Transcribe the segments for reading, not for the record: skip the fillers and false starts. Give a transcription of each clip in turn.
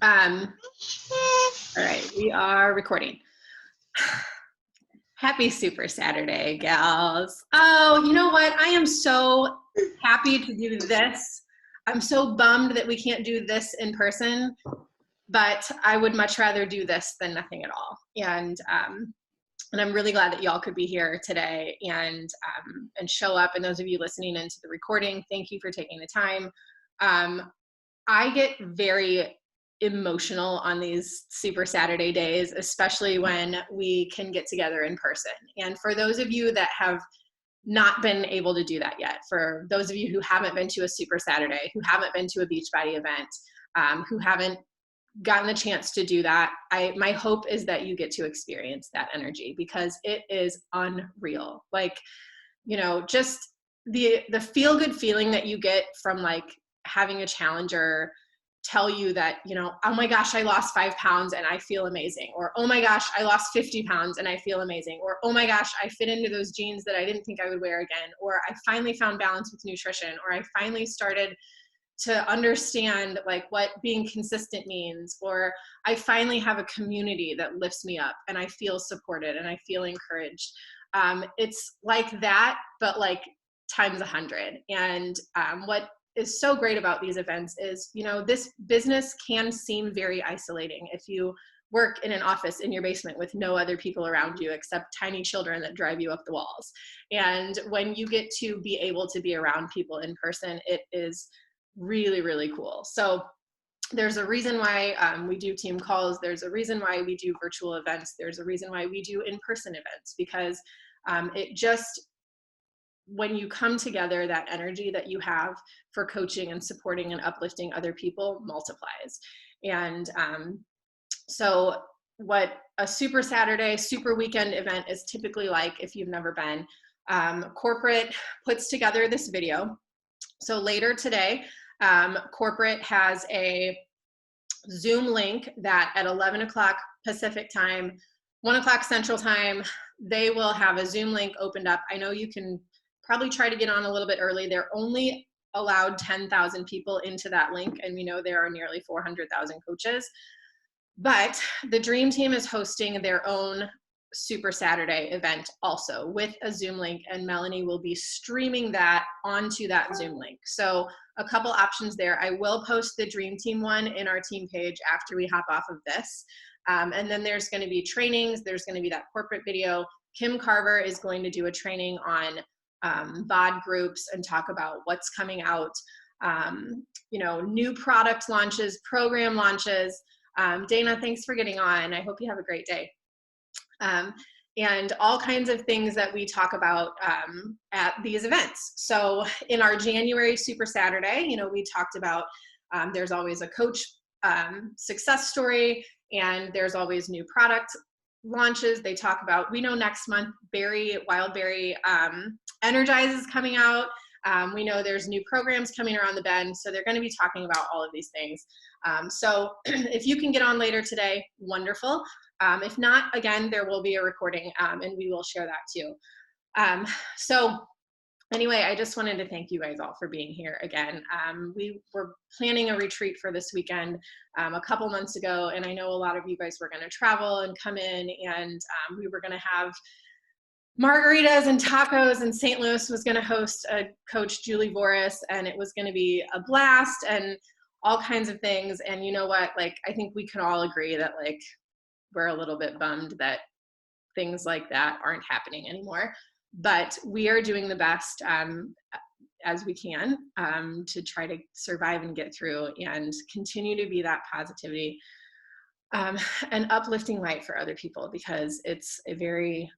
All right, we are recording. Happy Super Saturday, gals. Oh, you know what? I am so happy to do this. I'm so bummed that we can't do this in person, but I would much rather do this than nothing at all. And I'm really glad that y'all could be here today and show up. And those of you listening into the recording, thank you for taking the time. I get very emotional on these Super Saturday days, especially when we can get together in person. And for those of you that have not been able to do that yet, for those of you who haven't been to a Super Saturday, who haven't been to a Beachbody event, who haven't gotten the chance to do that, my hope is that you get to experience that energy because it is unreal. Like, just the feel good feeling that you get from like having a challenger tell you that, oh my gosh, I lost 5 pounds and I feel amazing. Or, oh my gosh, I lost 50 pounds and I feel amazing. Or, oh my gosh, I fit into those jeans that I didn't think I would wear again. Or I finally found balance with nutrition. Or I finally started to understand like what being consistent means. Or I finally have a community that lifts me up and I feel supported and I feel encouraged. It's like that, but like times 100. And what is so great about these events is, this business can seem very isolating if you work in an office in your basement with no other people around you except tiny children that drive you up the walls. And when you get to be able to be around people in person, it is really, really cool. So there's a reason why we do team calls. There's a reason why we do virtual events. There's a reason why we do in-person events, because it just, when you come together, that energy that you have for coaching and supporting and uplifting other people multiplies. And so what a Super Saturday, Super Weekend event is typically like, if you've never been, corporate puts together this video. So later today, corporate has a Zoom link that at 11 o'clock Pacific time, 1 o'clock Central time, they will have a Zoom link opened up. I know you can probably try to get on a little bit early. They're only allowed 10,000 people into that link, and we know there are nearly 400,000 coaches. But the Dream Team is hosting their own Super Saturday event also with a Zoom link, and Melanie will be streaming that onto that Zoom link. So a couple options there. I will post the Dream Team one in our team page after we hop off of this. And then there's going to be trainings. There's going to be that corporate video. Kim Carver is going to do a training on BOD groups and talk about what's coming out, new product launches, program launches. Dana, thanks for getting on. I hope you have a great day. And all kinds of things that we talk about at these events. So in our January Super Saturday, we talked about there's always a coach success story, and there's always new product launches. They talk about, we know next month Wildberry Energize is coming out. We know there's new programs coming around the bend, so they're going to be talking about all of these things. So if you can get on later today, wonderful. If not, again, there will be a recording, and we will share that too. So anyway, I just wanted to thank you guys all for being here again. We were planning a retreat for this weekend a couple months ago, and I know a lot of you guys were going to travel and come in, and we were going to have margaritas and tacos, and St. Louis was going to host a coach, Julie Voris, and it was going to be a blast and all kinds of things. And you know what, like, I think we can all agree that like we're a little bit bummed that things like that aren't happening anymore, but we are doing the best as we can to try to survive and get through and continue to be that positivity and uplifting light for other people, because it's a very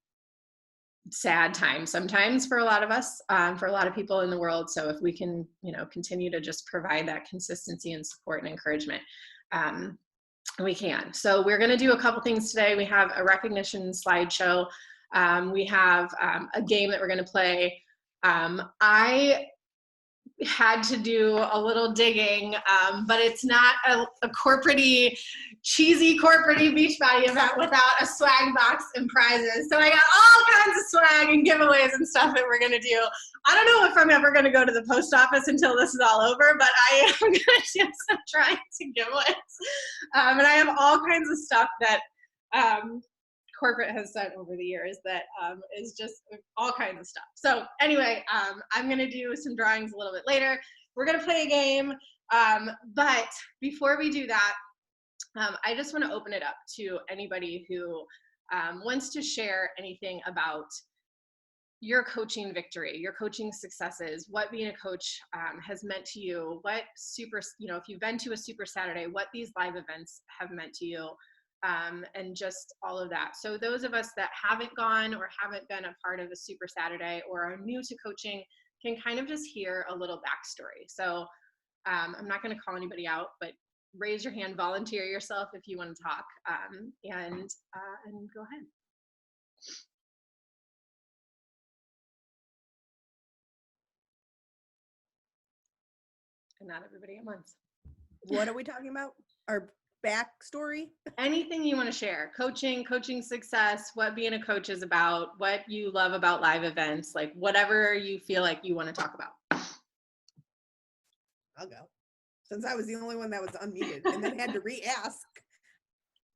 sad time sometimes for a lot of us, for a lot of people in the world. So if we can, continue to just provide that consistency and support and encouragement, we can. So we're going to do a couple things today. We have a recognition slideshow. We have a game that we're going to play. I had to do a little digging, but it's not a corporate-y, cheesy corporate-y Beachbody event without a swag box and prizes. So I got all kinds of swag and giveaways and stuff that we're going to do. I don't know if I'm ever going to go to the post office until this is all over, but I am going to do some trying to giveaways. And I have all kinds of stuff that corporate has sent over the years that is just all kinds of stuff. So anyway, I'm going to do some drawings a little bit later. We're going to play a game. But before we do that, I just want to open it up to anybody who wants to share anything about your coaching victory, your coaching successes, what being a coach has meant to you, what if you've been to a Super Saturday, what these live events have meant to you. And just all of that. So those of us that haven't gone or haven't been a part of a Super Saturday or are new to coaching can kind of just hear a little backstory. So I'm not going to call anybody out, but raise your hand, volunteer yourself if you want to talk, and go ahead. And not everybody at once. What are we talking about? Our backstory? Anything you want to share. Coaching success, what being a coach is about, what you love about live events, like whatever you feel like you want to talk about. I'll go. Since I was the only one that was unmuted and then had to re-ask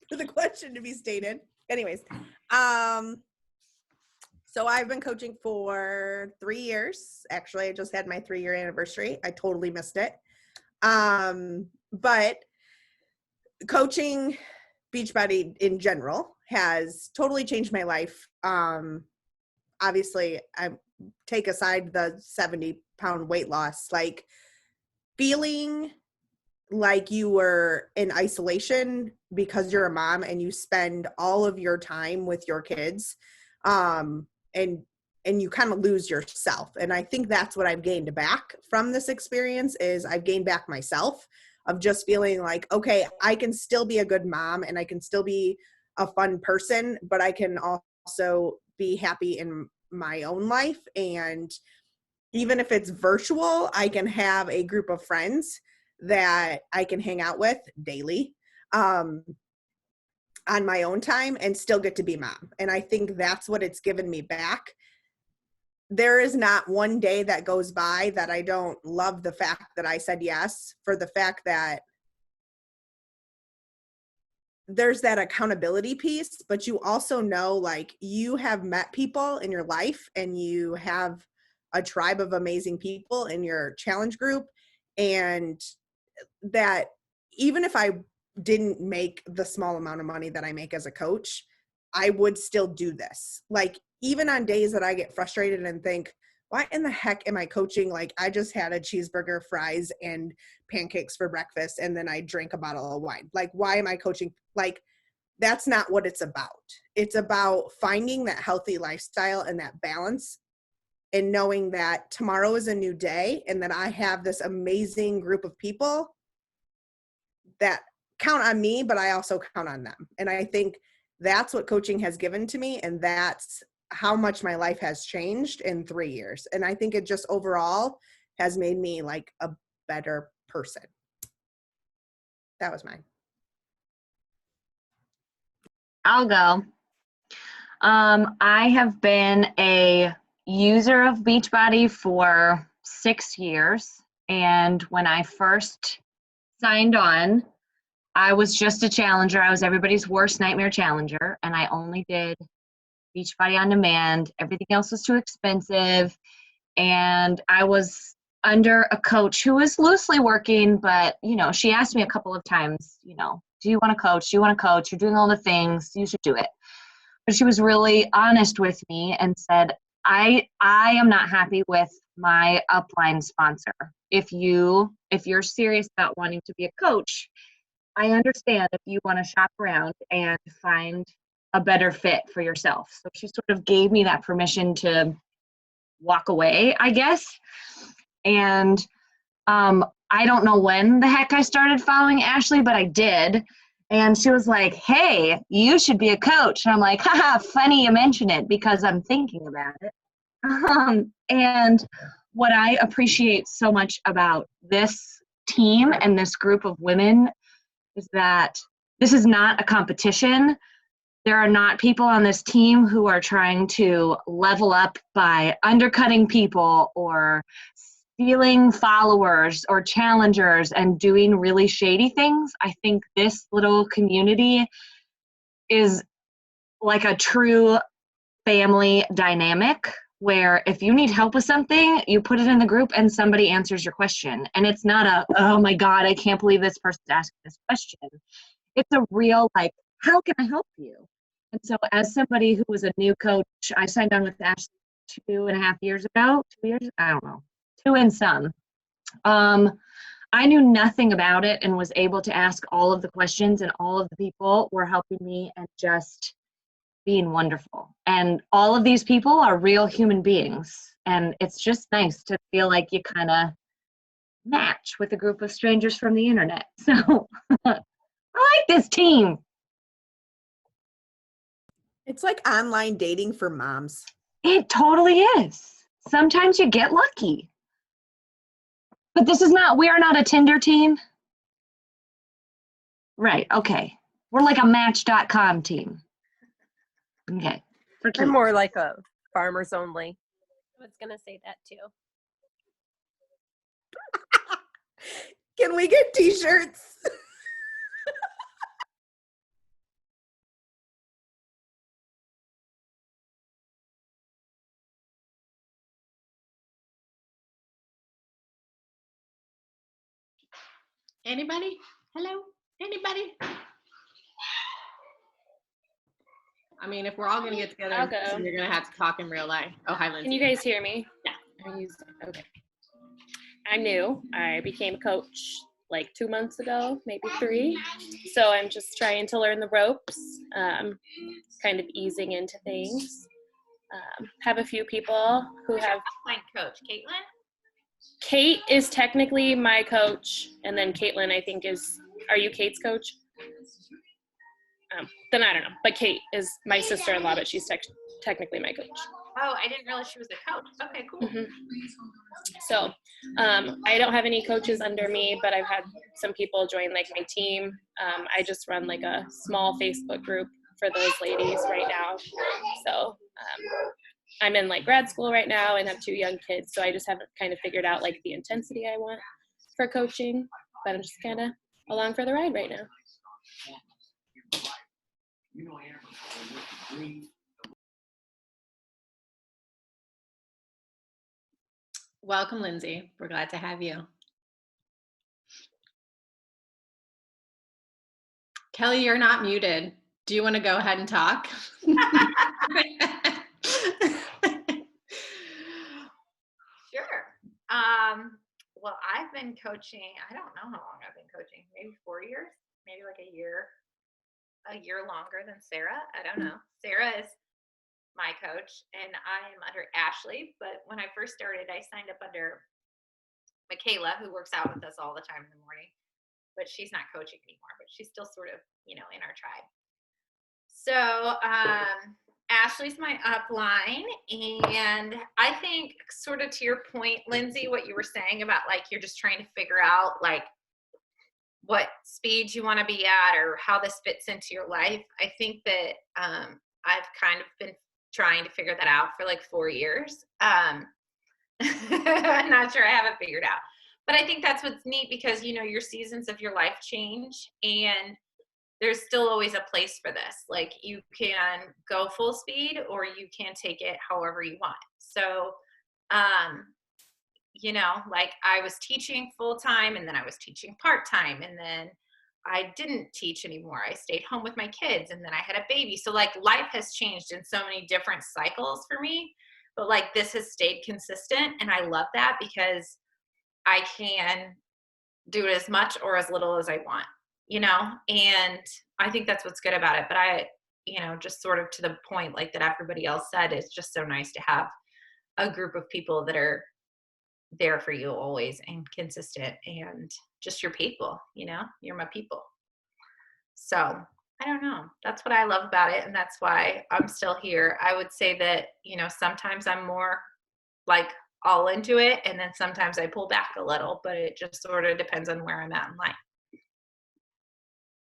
for the question to be stated. Anyways, so I've been coaching for 3 years. Actually, I just had my 3-year anniversary. I totally missed it. But coaching Beachbody in general has totally changed my life. Obviously, I take aside the 70-pound weight loss, like feeling like you were in isolation because you're a mom and you spend all of your time with your kids, and you kind of lose yourself. And I think that's what I've gained back from this experience is I've gained back myself of just feeling like, okay, I can still be a good mom and I can still be a fun person, but I can also be happy in my own life. And even if it's virtual, I can have a group of friends that I can hang out with daily on my own time and still get to be mom. And I think that's what it's given me back. There is not one day that goes by that I don't love the fact that I said yes, for the fact that there's that accountability piece, but you also know, like, you have met people in your life and you have a tribe of amazing people in your challenge group, and that even if I didn't make the small amount of money that I make as a coach, I would still do this. Like, even on days that I get frustrated and think, why in the heck am I coaching? Like, I just had a cheeseburger, fries, and pancakes for breakfast, and then I drank a bottle of wine. Like, why am I coaching? Like, that's not what it's about. It's about finding that healthy lifestyle and that balance, and knowing that tomorrow is a new day and that I have this amazing group of people that count on me, but I also count on them. And I think that's what coaching has given to me, and that's how much my life has changed in 3 years. And I think it just overall has made me like a better person. That was mine. I'll go. I have been a user of Beachbody for 6 years. And when I first signed on, I was just a challenger. I was everybody's worst nightmare challenger. And I only did Beachbody on demand. Everything else was too expensive. And I was under a coach who was loosely working, but, you know, she asked me a couple of times, you know, do you want to coach? Do you want to coach? You're doing all the things. You should do it. But she was really honest with me and said, I am not happy with my upline sponsor. If you're serious about wanting to be a coach, I understand if you want to shop around and find a better fit for yourself. So she sort of gave me that permission to walk away, I guess. And I don't know when the heck I started following Ashley, but I did. And she was like, hey, you should be a coach. And I'm like, haha, funny you mention it because I'm thinking about it. And what I appreciate so much about this team and this group of women is that this is not a competition. There are not people on this team who are trying to level up by undercutting people or stealing followers or challengers and doing really shady things. I think this little community is like a true family dynamic where if you need help with something, you put it in the group and somebody answers your question. And it's not a, oh my God, I can't believe this person's asking this question. It's a real, like, how can I help you? And so as somebody who was a new coach, I signed on with Ashley 2.5 years ago, 2 years, I don't know, 2 and some. I knew nothing about it and was able to ask all of the questions, and all of the people were helping me and just being wonderful. And all of these people are real human beings. And it's just nice to feel like you kind of match with a group of strangers from the internet. So I like this team. It's like online dating for moms. It totally is. Sometimes you get lucky. But this is not, we are not a Tinder team. Right, okay. We're like a Match.com team. Okay. For I'm Kate. more like a farmers only. I was gonna say that too. Can we get t-shirts? Anybody? Hello? Anybody? I mean, if we're all gonna get together, I'll go. you're gonna have to talk in real life. Oh, hi, Lindsay. Can you guys hear me? Yeah. Are you okay? I'm new. I became a coach like 2 months ago, maybe 3. So I'm just trying to learn the ropes, kind of easing into things. Have a few people who have. Upline coach, Caitlin. Kate is technically my coach, and then Caitlin, I think, is. Are you Kate's coach? Then I don't know. But Kate is my sister-in-law, but she's technically my coach. Oh, I didn't realize she was a coach. Okay, cool. Mm-hmm. So I don't have any coaches under me, but I've had some people join like my team. I just run like a small Facebook group for those ladies right now. So I'm in like grad school right now and have 2 young kids. So I just haven't kind of figured out like the intensity I want for coaching, but I'm just kind of along for the ride right now. Welcome, Lindsay. We're glad to have you. Kelly, you're not muted. Do you want to go ahead and talk? Sure. Well, I've been coaching. I don't know how long I've been coaching. Maybe 4 years. Maybe like a year longer than Sarah. I don't know. Sarah is my coach, and I am under Ashley. But when I first started, I signed up under Michaela, who works out with us all the time in the morning. But she's not coaching anymore. But she's still sort of, in our tribe. So Ashley's my upline, and I think sort of to your point, Lindsay, what you were saying about like you're just trying to figure out like what speed you want to be at or how this fits into your life. I think that I've kind of been trying to figure that out for like 4 years. I'm not sure I have it figured out, but I think that's what's neat because your seasons of your life change, and there's still always a place for this. Like you can go full speed or you can take it however you want. So, like I was teaching full time and then I was teaching part time and then I didn't teach anymore. I stayed home with my kids and then I had a baby. So like life has changed in so many different cycles for me, but like this has stayed consistent. And I love that because I can do it as much or as little as I want. And I think that's what's good about it. But I, just sort of to the point like that everybody else said, it's just so nice to have a group of people that are there for you always and consistent and just your people, you're my people. So I don't know. That's what I love about it. And that's why I'm still here. I would say that, sometimes I'm more like all into it. And then sometimes I pull back a little, but it just sort of depends on where I'm at in life.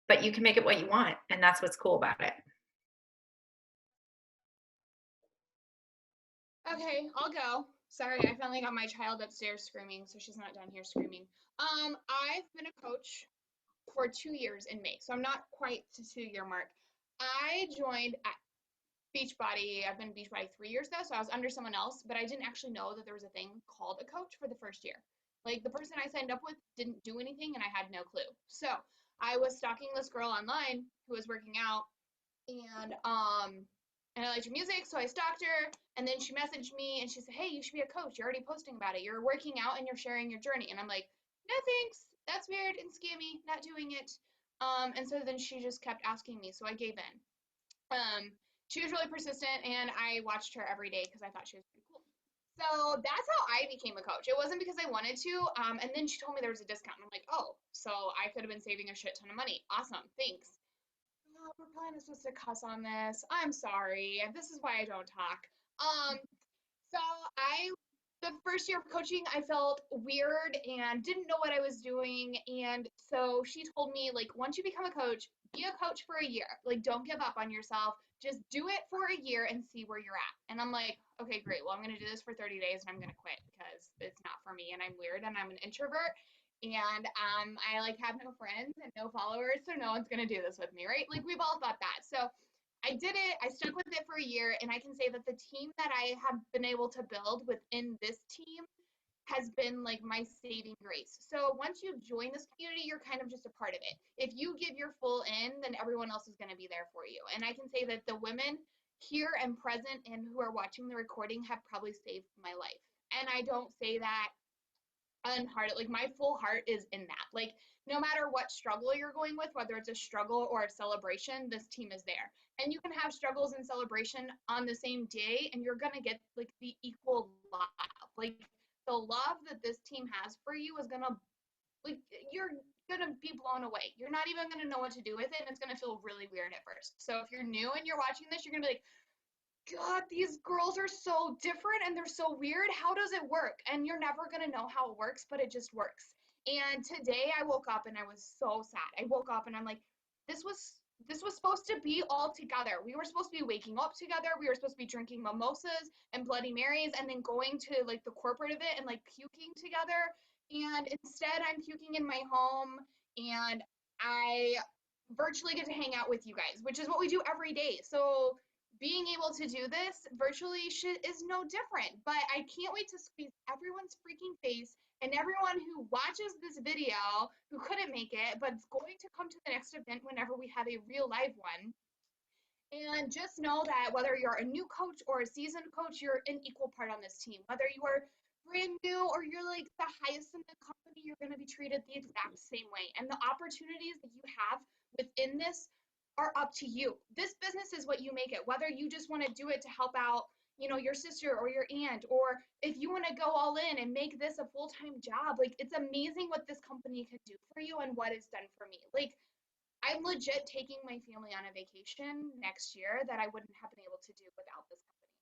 But you can make it what you want, and that's what's cool about it. Okay, I'll go. Sorry, I finally got my child upstairs screaming, so she's not down here screaming. I've been a coach for 2 years in May, so I'm not quite to 2-year mark. I joined at Beachbody. I've been Beachbody 3 years ago, so I was under someone else, but I didn't actually know that there was a thing called a coach for the first year. Like, the person I signed up with didn't do anything, and I had no clue. So I was stalking this girl online who was working out, and I liked her music, so I stalked her, and then she messaged me, and she said, hey, you should be a coach. You're already posting about it. You're working out, and you're sharing your journey. And I'm like, no thanks. That's weird and scammy. Not doing it. And so then she just kept asking me, so I gave in. She was really persistent, and I watched her every day because I thought she was pretty cool. So that's how I became a coach. It wasn't because I wanted to, and then she told me there was a discount, and I'm like, oh, so I could have been saving a shit ton of money. Awesome, thanks. Oh, we're probably not supposed to cuss on this. I'm sorry. This is why I don't talk. So the first year of coaching, I felt weird and didn't know what I was doing. And so she told me, like, once you become a coach, be a coach for a year. Like, don't give up on yourself. Just do it for a year and see where you're at. And I'm like, okay, great. Well, I'm going to do this for 30 days and I'm going to quit because it's not for me and I'm weird and I'm an introvert. And I like have no friends and no followers, so no one's gonna do this with me, right? Like we've all thought that. So I did it, I stuck with it for a year, and I can say that the team that I have been able to build within this team has been like my saving grace. So once you join this community, you're kind of just a part of it. If you give your full in, then everyone else is gonna be there for you. And I can say that the women here and present and who are watching the recording have probably saved my life. And I don't say that unhearted, like my full heart is in that. Like no matter what struggle you're going with, whether it's a struggle or a celebration, this team is there. And you can have struggles and celebration on the same day and you're gonna get like the equal love. Like the love that this team has for you is gonna, like, you're gonna be blown away. You're not even gonna know what to do with it, and it's gonna feel really weird at first. So if you're new and you're watching this, you're gonna be like, God, these girls are so different and they're so weird. How does it work? And you're never going to know how it works, but it just works. And today I woke up and I was so sad. I woke up and I'm like, this was supposed to be all together. We were supposed to be waking up together. We were supposed to be drinking mimosas and Bloody Marys and then going to like the corporate of it and like puking together. And instead I'm puking in my home and I virtually get to hang out with you guys, which is what we do every day. So being able to do this virtually is no different, but I can't wait to squeeze everyone's freaking face and everyone who watches this video who couldn't make it, but is going to come to the next event whenever we have a real live one. And just know that whether you're a new coach or a seasoned coach, you're an equal part on this team. Whether you are brand new or you're like the highest in the company, you're going to be treated the exact same way. And the opportunities that you have within this are up to you. This business is what you make it, whether you just want to do it to help out, you know, your sister or your aunt, or if you want to go all in and make this a full-time job. Like, it's amazing what this company can do for you and what it's done for me. Like, I'm legit taking my family on a vacation next year that I wouldn't have been able to do without this company.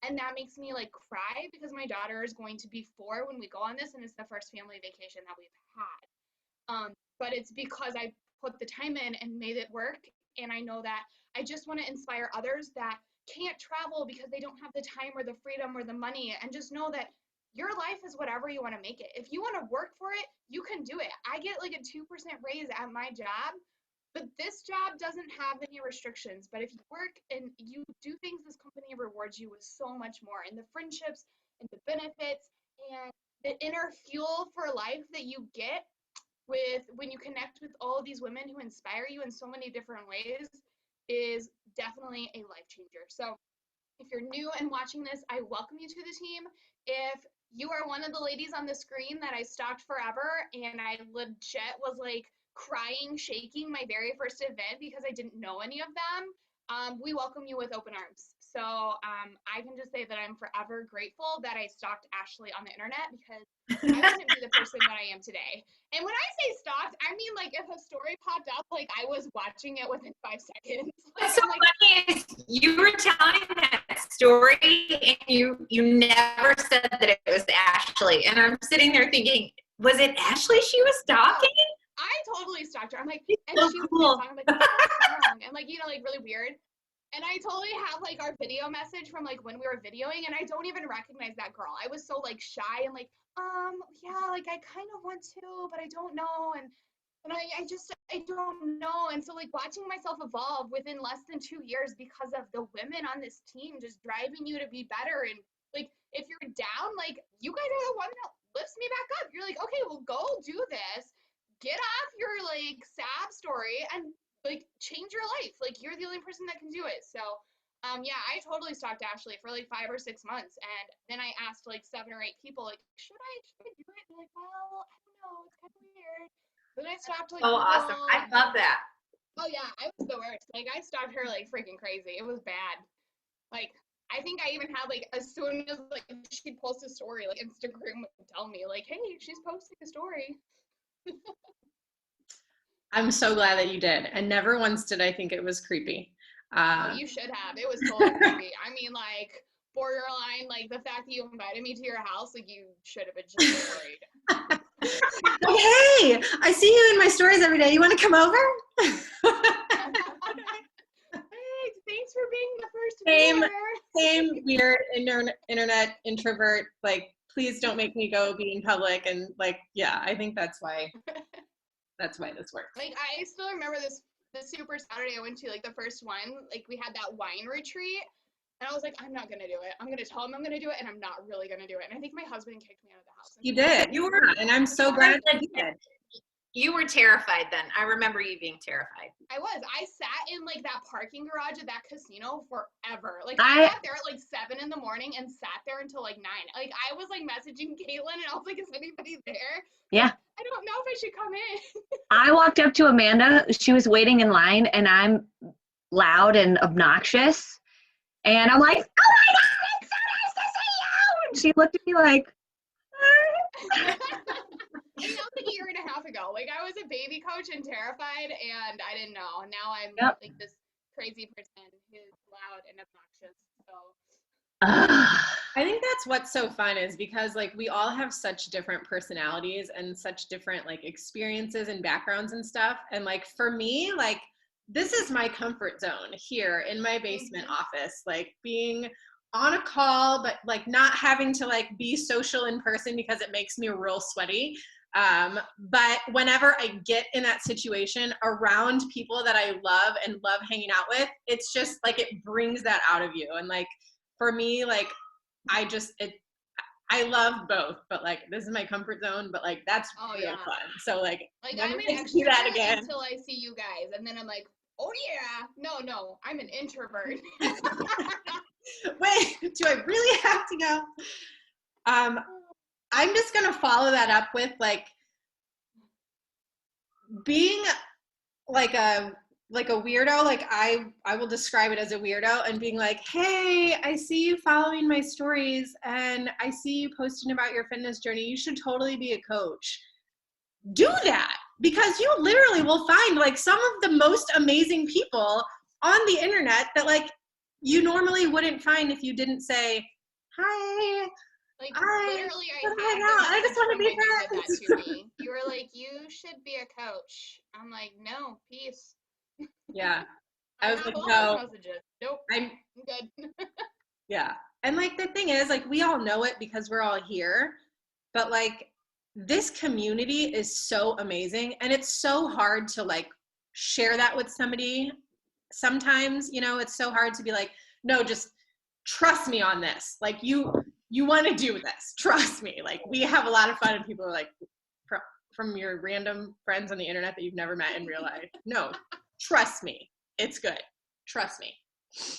And that makes me like cry because my daughter is going to be 4 when we go on this, and it's the first family vacation that we've had. But it's because I put the time in and made it work. And I know that I just want to inspire others that can't travel because they don't have the time or the freedom or the money, and just know that your life is whatever you want to make it. If you want to work for it, you can do it. I get like a 2% raise at my job, but this job doesn't have any restrictions. But if you work and you do things, this company rewards you with so much more, and the friendships and the benefits and the inner fuel for life that you get with when you connect with all of these women who inspire you in so many different ways is definitely a life changer. So if you're new and watching this, I welcome you to the team. If you are one of the ladies on the screen that I stalked forever and I legit was like crying, shaking my very first event because I didn't know any of them, we welcome you with open arms. So I can just say that I'm forever grateful that I stalked Ashley on the internet, because I wouldn't be the person that I am today. And when I say stalked, I mean like if a story popped up, like I was watching it within 5 seconds. Like, What's so funny is you were telling that story and you never said that it was Ashley. And I'm sitting there thinking, was it Ashley she was stalking? I totally stalked her. I'm like, and so she was cool. talking like, what's that song? And like, you know, like really weird. And I totally have like our video message from like when we were videoing, and I don't even recognize that girl. I was so like shy and like, yeah, like I kind of want to, but I don't know. And I don't know. And so like watching myself evolve within less than 2 years because of the women on this team just driving you to be better. And like if you're down, like you guys are the one that lifts me back up. You're like, okay, well go do this. Get off your like sad story and like change your life. Like you're the only person that can do it. So yeah, I totally stalked Ashley for like 5 or 6 months, and then I asked like 7 or 8 people like, should I do it? And they're like, well, I don't know, it's kind of weird. Then I stopped like Oh, awesome. I love that. Oh yeah, I was the worst. Like I stalked her like freaking crazy. It was bad. Like I think I even had like as soon as like she'd post a story, like Instagram would tell me like, hey, she's posting a story. I'm so glad that you did. And never once did I think it was creepy. Oh, you should have. It was totally creepy. I mean, like, borderline, like, the fact that you invited me to your house, like, you should have been just worried. Hey, I see you in my stories every day. You want to come over? Hey, thanks for being the first Same. viewer. Same weird internet introvert. Like, please don't make me go be in public. And like, yeah, I think that's why this works. Like, I still remember the Super Saturday I went to, like, the first one. Like, we had that wine retreat. And I was like, I'm not going to do it. I'm going to tell him I'm going to do it, and I'm not really going to do it. And I think my husband kicked me out of the house. You did. You were, and I'm so glad that you did. You were terrified then. I remember you being terrified. I was. I sat in like that parking garage at that casino forever. Like I got there at like 7 in the morning and sat there until like 9. Like I was like messaging Caitlin and I was like, is anybody there? Yeah. I don't know if I should come in. I walked up to Amanda. She was waiting in line, and I'm loud and obnoxious. And I'm like, oh my God, it's so nice to see you. And she looked at me like, And that was like a year and a half ago. Like I was a baby coach and terrified, and I didn't know. And now I'm like this crazy person who's loud and obnoxious. So I think that's what's so fun is because like we all have such different personalities and such different like experiences and backgrounds and stuff. And like for me, like this is my comfort zone here in my basement office, like being on a call, but like not having to like be social in person because it makes me real sweaty. But whenever I get in that situation around people that I love and love hanging out with, it's just like it brings that out of you. And like for me, like I love both, but like this is my comfort zone, but like that's real fun. So like I'm an extrovert until I see you guys, and then I'm like, oh yeah, no, I'm an introvert. Wait, do I really have to go? I'm just gonna follow that up with like being like a weirdo. Like I will describe it as a weirdo and being like, hey, I see you following my stories and I see you posting about your fitness journey. You should totally be a coach. Do that because you literally will find like some of the most amazing people on the internet that like you normally wouldn't find if you didn't say, hi. Like literally, I just want to be friends. That to me. You were like, you should be a coach. I'm like, no, peace. Yeah, I was like, no. Nope, I'm good. Yeah, and like the thing is, like we all know it because we're all here, but like this community is so amazing, and it's so hard to like share that with somebody. Sometimes, you know, it's so hard to be like, no, just trust me on this. Like you want to do this. Trust me. Like we have a lot of fun and people are like from your random friends on the internet that you've never met in real life. No, trust me. It's good. Trust me.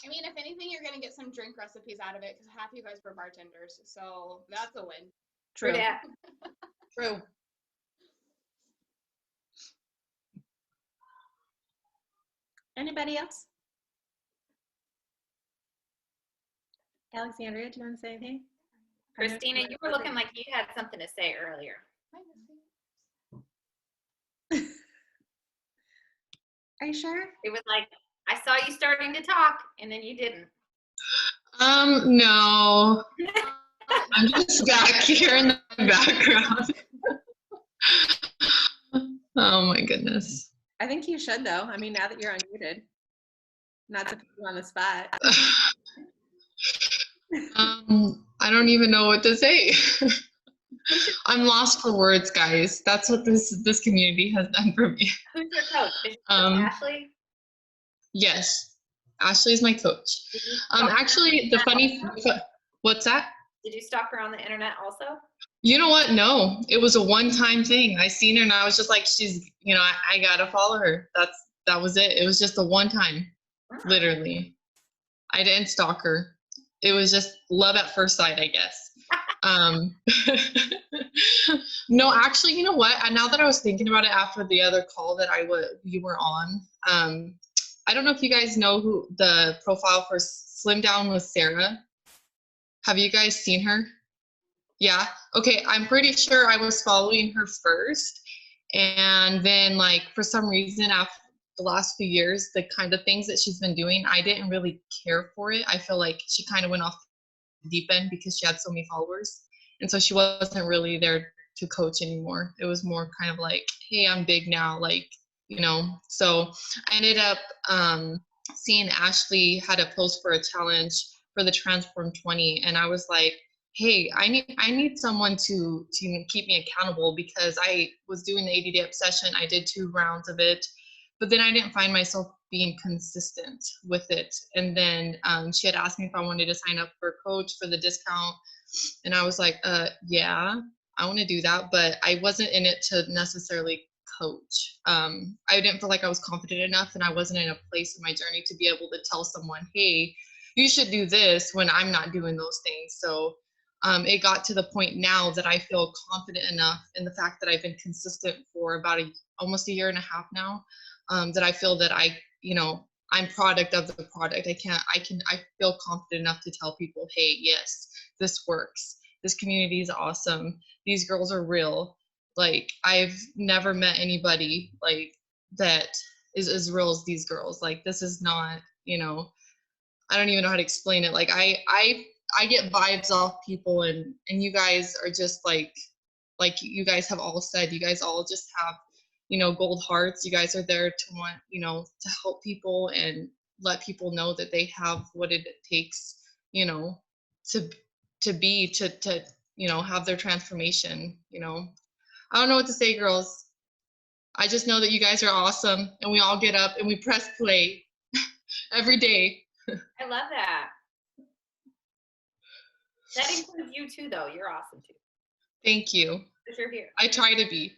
I mean, if anything, you're going to get some drink recipes out of it because half you guys were bartenders. So that's a win. True. Yeah. True. Anybody else? Alexandria, do you want to say anything? Christina, you were looking like you had something to say earlier. Are you sure? It was like, I saw you starting to talk, and then you didn't. No, I'm just back here in the background. Oh my goodness. I think you should though. I mean, now that you're unmuted, not to put you on the spot. I don't even know what to say. I'm lost for words, guys. That's what this community has done for me. Who's your coach? Is it Ashley? Yes, Ashley is my coach. Did you stalk her on Actually, the funny, what's that? Did you stalk her on the internet also? You know what? No, it was a one-time thing. I seen her and I was just like, she's, I gotta follow her. That was it. It was just a one time, literally. I didn't stalk her. It was just love at first sight, I guess. No, actually, you know what? Now that I was thinking about it after the other call that you were on, I don't know if you guys know who the profile for Slim Down with Sarah. Have you guys seen her? Yeah. Okay. I'm pretty sure I was following her first. And then like, for some reason, after the last few years, the kind of things that she's been doing, I didn't really care for it. I feel like she kind of went off the deep end because she had so many followers. And so she wasn't really there to coach anymore. It was more kind of like, hey, I'm big now. Like, so I ended up seeing Ashley had a post for a challenge for the Transform 20. And I was like, hey, I need someone to keep me accountable because I was doing the 80-day obsession. I did 2 rounds of it, but then I didn't find myself being consistent with it. And then she had asked me if I wanted to sign up for a coach for the discount. And I was like, yeah, I want to do that. But I wasn't in it to necessarily coach. I didn't feel like I was confident enough and I wasn't in a place in my journey to be able to tell someone, hey, you should do this when I'm not doing those things. So it got to the point now that I feel confident enough in the fact that I've been consistent for about almost a year and a half now, that I feel that I'm product of the product. I feel confident enough to tell people, hey, yes, this works. This community is awesome. These girls are real. Like, I've never met anybody like that is as real as these girls. Like, this is not, I don't even know how to explain it. Like, I get vibes off people, and you guys are just like you guys have all said, you guys all just have, gold hearts. You guys are there to want, to help people and let people know that they have what it takes, to have their transformation. I don't know what to say, girls. I just know that you guys are awesome, and we all get up and we press play every day. I love that. That includes you too, though. You're awesome too. Thank you. Because you're here. I try to be.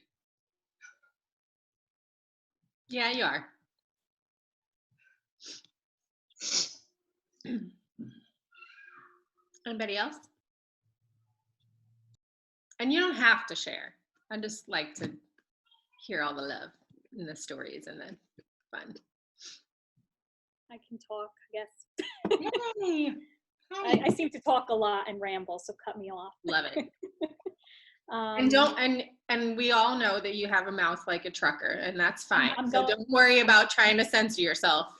Yeah, you are. Anybody else? And you don't have to share. I just like to hear all the love and the stories and the fun. I can talk, I guess. Yay. I seem to talk a lot and ramble, so cut me off. Love it. And we all know that you have a mouth like a trucker, and that's fine. So don't worry about trying to censor yourself.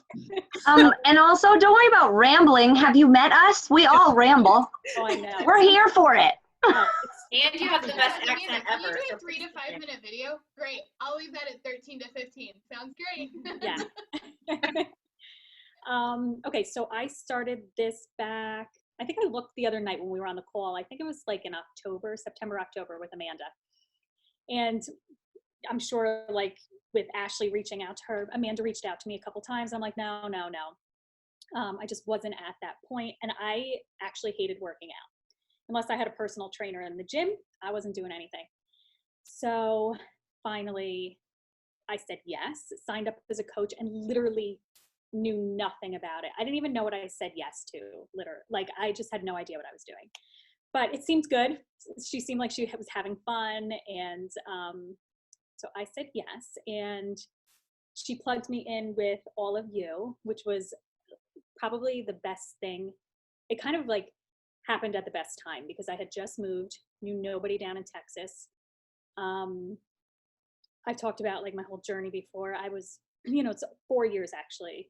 And also don't worry about rambling. Have you met us? We all ramble. Oh, I know. We're here for it. And you have the best accent Are you ever. doing so a 3 to 5 minute video? Great. I'll leave that at 13 to 15. Sounds great. Yeah. Okay, so I started this back, I think I looked the other night when we were on the call. I think it was like in September, October with Amanda. And I'm sure like with Ashley reaching out to her, Amanda reached out to me a couple times. I'm like, no. I just wasn't at that point. And I actually hated working out. Unless I had a personal trainer in the gym, I wasn't doing anything. So finally I said yes, signed up as a coach, and literally knew nothing about it. I didn't even know what I said yes to, literally. Like, I just had no idea what I was doing. But it seemed good. She seemed like she was having fun. And so I said yes. And she plugged me in with all of you, which was probably the best thing. It kind of like happened at the best time because I had just moved, knew nobody down in Texas. I talked about like my whole journey before. I was, it's 4 years actually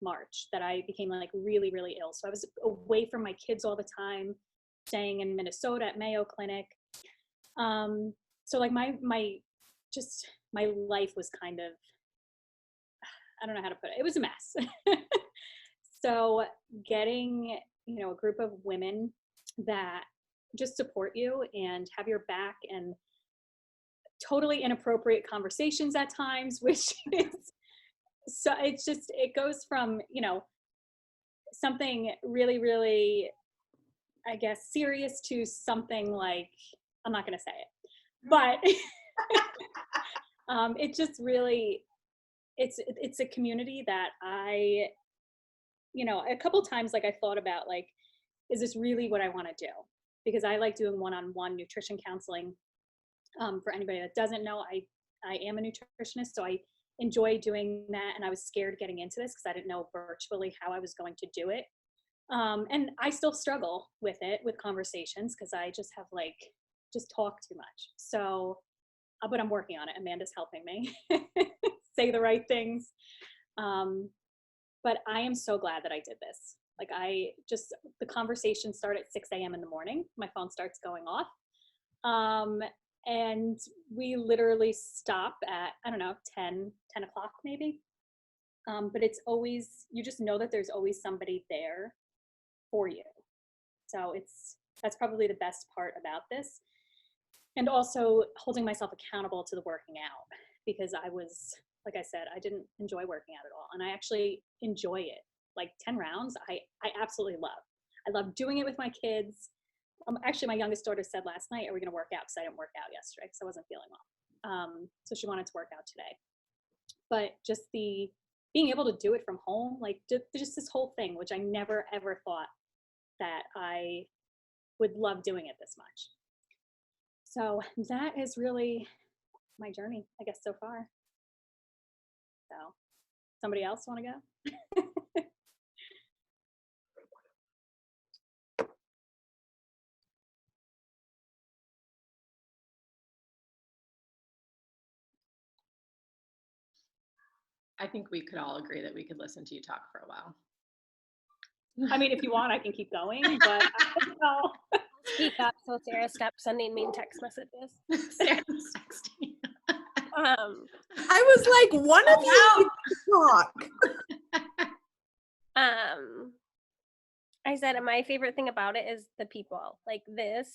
March that I became like really, really ill. So I was away from my kids all the time, staying in Minnesota at Mayo Clinic. So like my life was kind of, I don't know how to put it. It was a mess. So getting, you know, a group of women that just support you and have your back, and totally inappropriate conversations at times, which is, so it's just, it goes from, you know, something really, really, I guess, serious to something like, I'm not going to say it, but it just really, it's a community that I, you know, a couple times, like I thought about, like, is this really what I want to do? Because I like doing one-on-one nutrition counseling. For anybody that doesn't know, I am a nutritionist, so I enjoy doing that. And I was scared getting into this because I didn't know virtually how I was going to do it. And I still struggle with it, with conversations, because I just have just talk too much. So, but I'm working on it. Amanda's helping me say the right things. But I am so glad that I did this. Like the conversation started at 6 a.m. in the morning. My phone starts going off. And we literally stop at, I don't know, 10 o'clock maybe. But it's always, you just know that there's always somebody there for you. So that's probably the best part about this. And also holding myself accountable to the working out, because I was, like I said, I didn't enjoy working out at all. And I actually enjoy it. Like 10 rounds, I absolutely love. I love doing it with my kids. Actually, my youngest daughter said last night, are we going to work out? Because I didn't work out yesterday because I wasn't feeling well. So she wanted to work out today. But just being able to do it from home, like just this whole thing, which I never, ever thought that I would love doing it this much. So that is really my journey, I guess, so far. So somebody else want to go? I think we could all agree that we could listen to you talk for a while. I mean, if you want, I can keep going, but I don't know. Speak up so Sarah stopped sending mean text messages. Sarah's texting. I was like, one of you talk. I said my favorite thing about it is the people. Like this,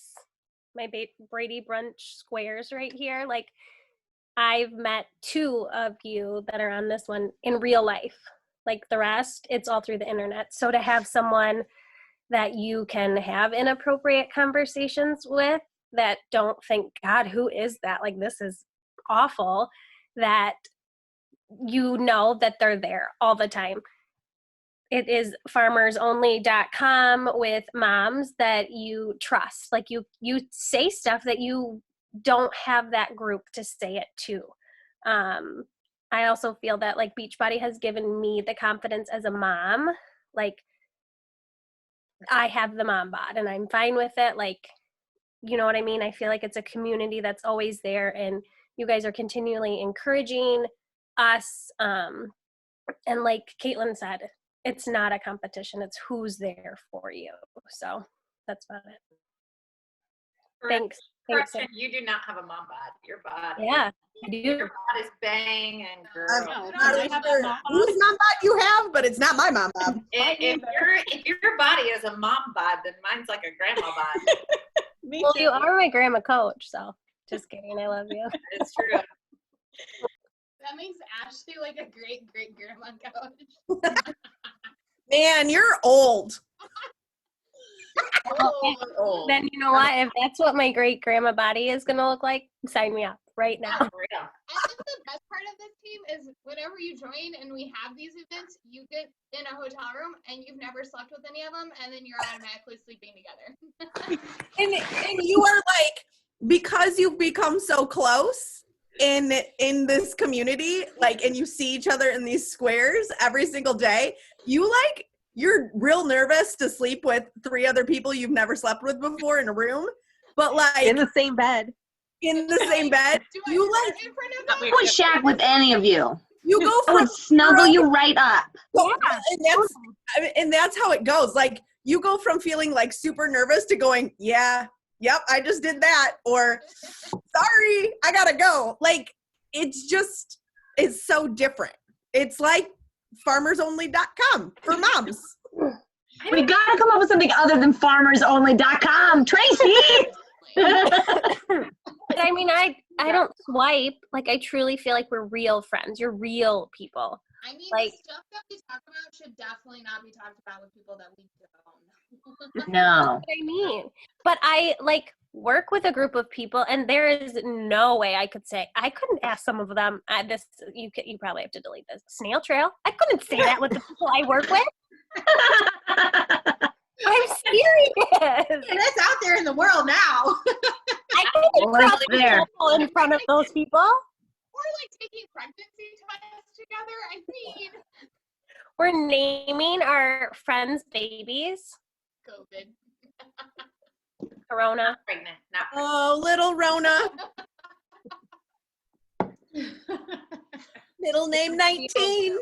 my Brady Brunch squares right here. Like I've met 2 of you that are on this one in real life. Like the rest, it's all through the internet. So to have someone that you can have inappropriate conversations with that don't think, God, who is that? Like, this is awful, that you know that they're there all the time. It is farmersonly.com with moms that you trust. Like you say stuff that you don't have that group to say it to. I also feel that like Beachbody has given me the confidence as a mom. Like I have the mom bod and I'm fine with it. Like, you know what I mean? I feel like it's a community that's always there, and you guys are continually encouraging us. And like Caitlin said, it's not a competition. It's who's there for you. So that's about it. Thanks. Correction, you do not have a mom bod. Your bod. Yeah, I do. Your bod is bang and girl. I'm not sure whose mom bod you have, but it's not my mom bod. If your body is a mom bod, then mine's like a grandma bod. Well, you are my grandma coach, so just kidding. I love you. It's true. That makes Ashley like a great grandma coach. Man, you're old. Well, then you know what? If that's what my great grandma body is gonna look like, sign me up right now. I think the best part of this team is whenever you join and we have these events, you get in a hotel room and you've never slept with any of them, and then you're automatically sleeping together. and you are like, because you've become so close in this community, like, and you see each other in these squares every single day, you're real nervous to sleep with 3 other people you've never slept with before in a room, but like in the same bed. You like I would shack with any of you. You go I from would snuggle you right up. and that's how it goes. Like you go from feeling like super nervous to going, yeah, yep, I just did that, or sorry, I gotta go. Like it's so different. It's like farmersonly.com for moms. We gotta come up with something other than farmersonly.com. Tracy! But I mean, I don't swipe. Like, I truly feel like we're real friends. You're real people. I mean, Like- the stuff that we talk about should definitely not be talked about with people that we don't. No. What I mean. But I like work with a group of people, and there is no way I could say I couldn't ask some of them. This you probably have to delete this snail trail. I couldn't say that with the people I work with. I'm serious. And it's out there in the world now. I couldn't Well, tell it's there. people in front of those people. Or like taking pregnancy tests together. I mean, We're naming our friends' babies. COVID. Corona. Pregnant, not pregnant. Oh, little Rona. Middle name 19.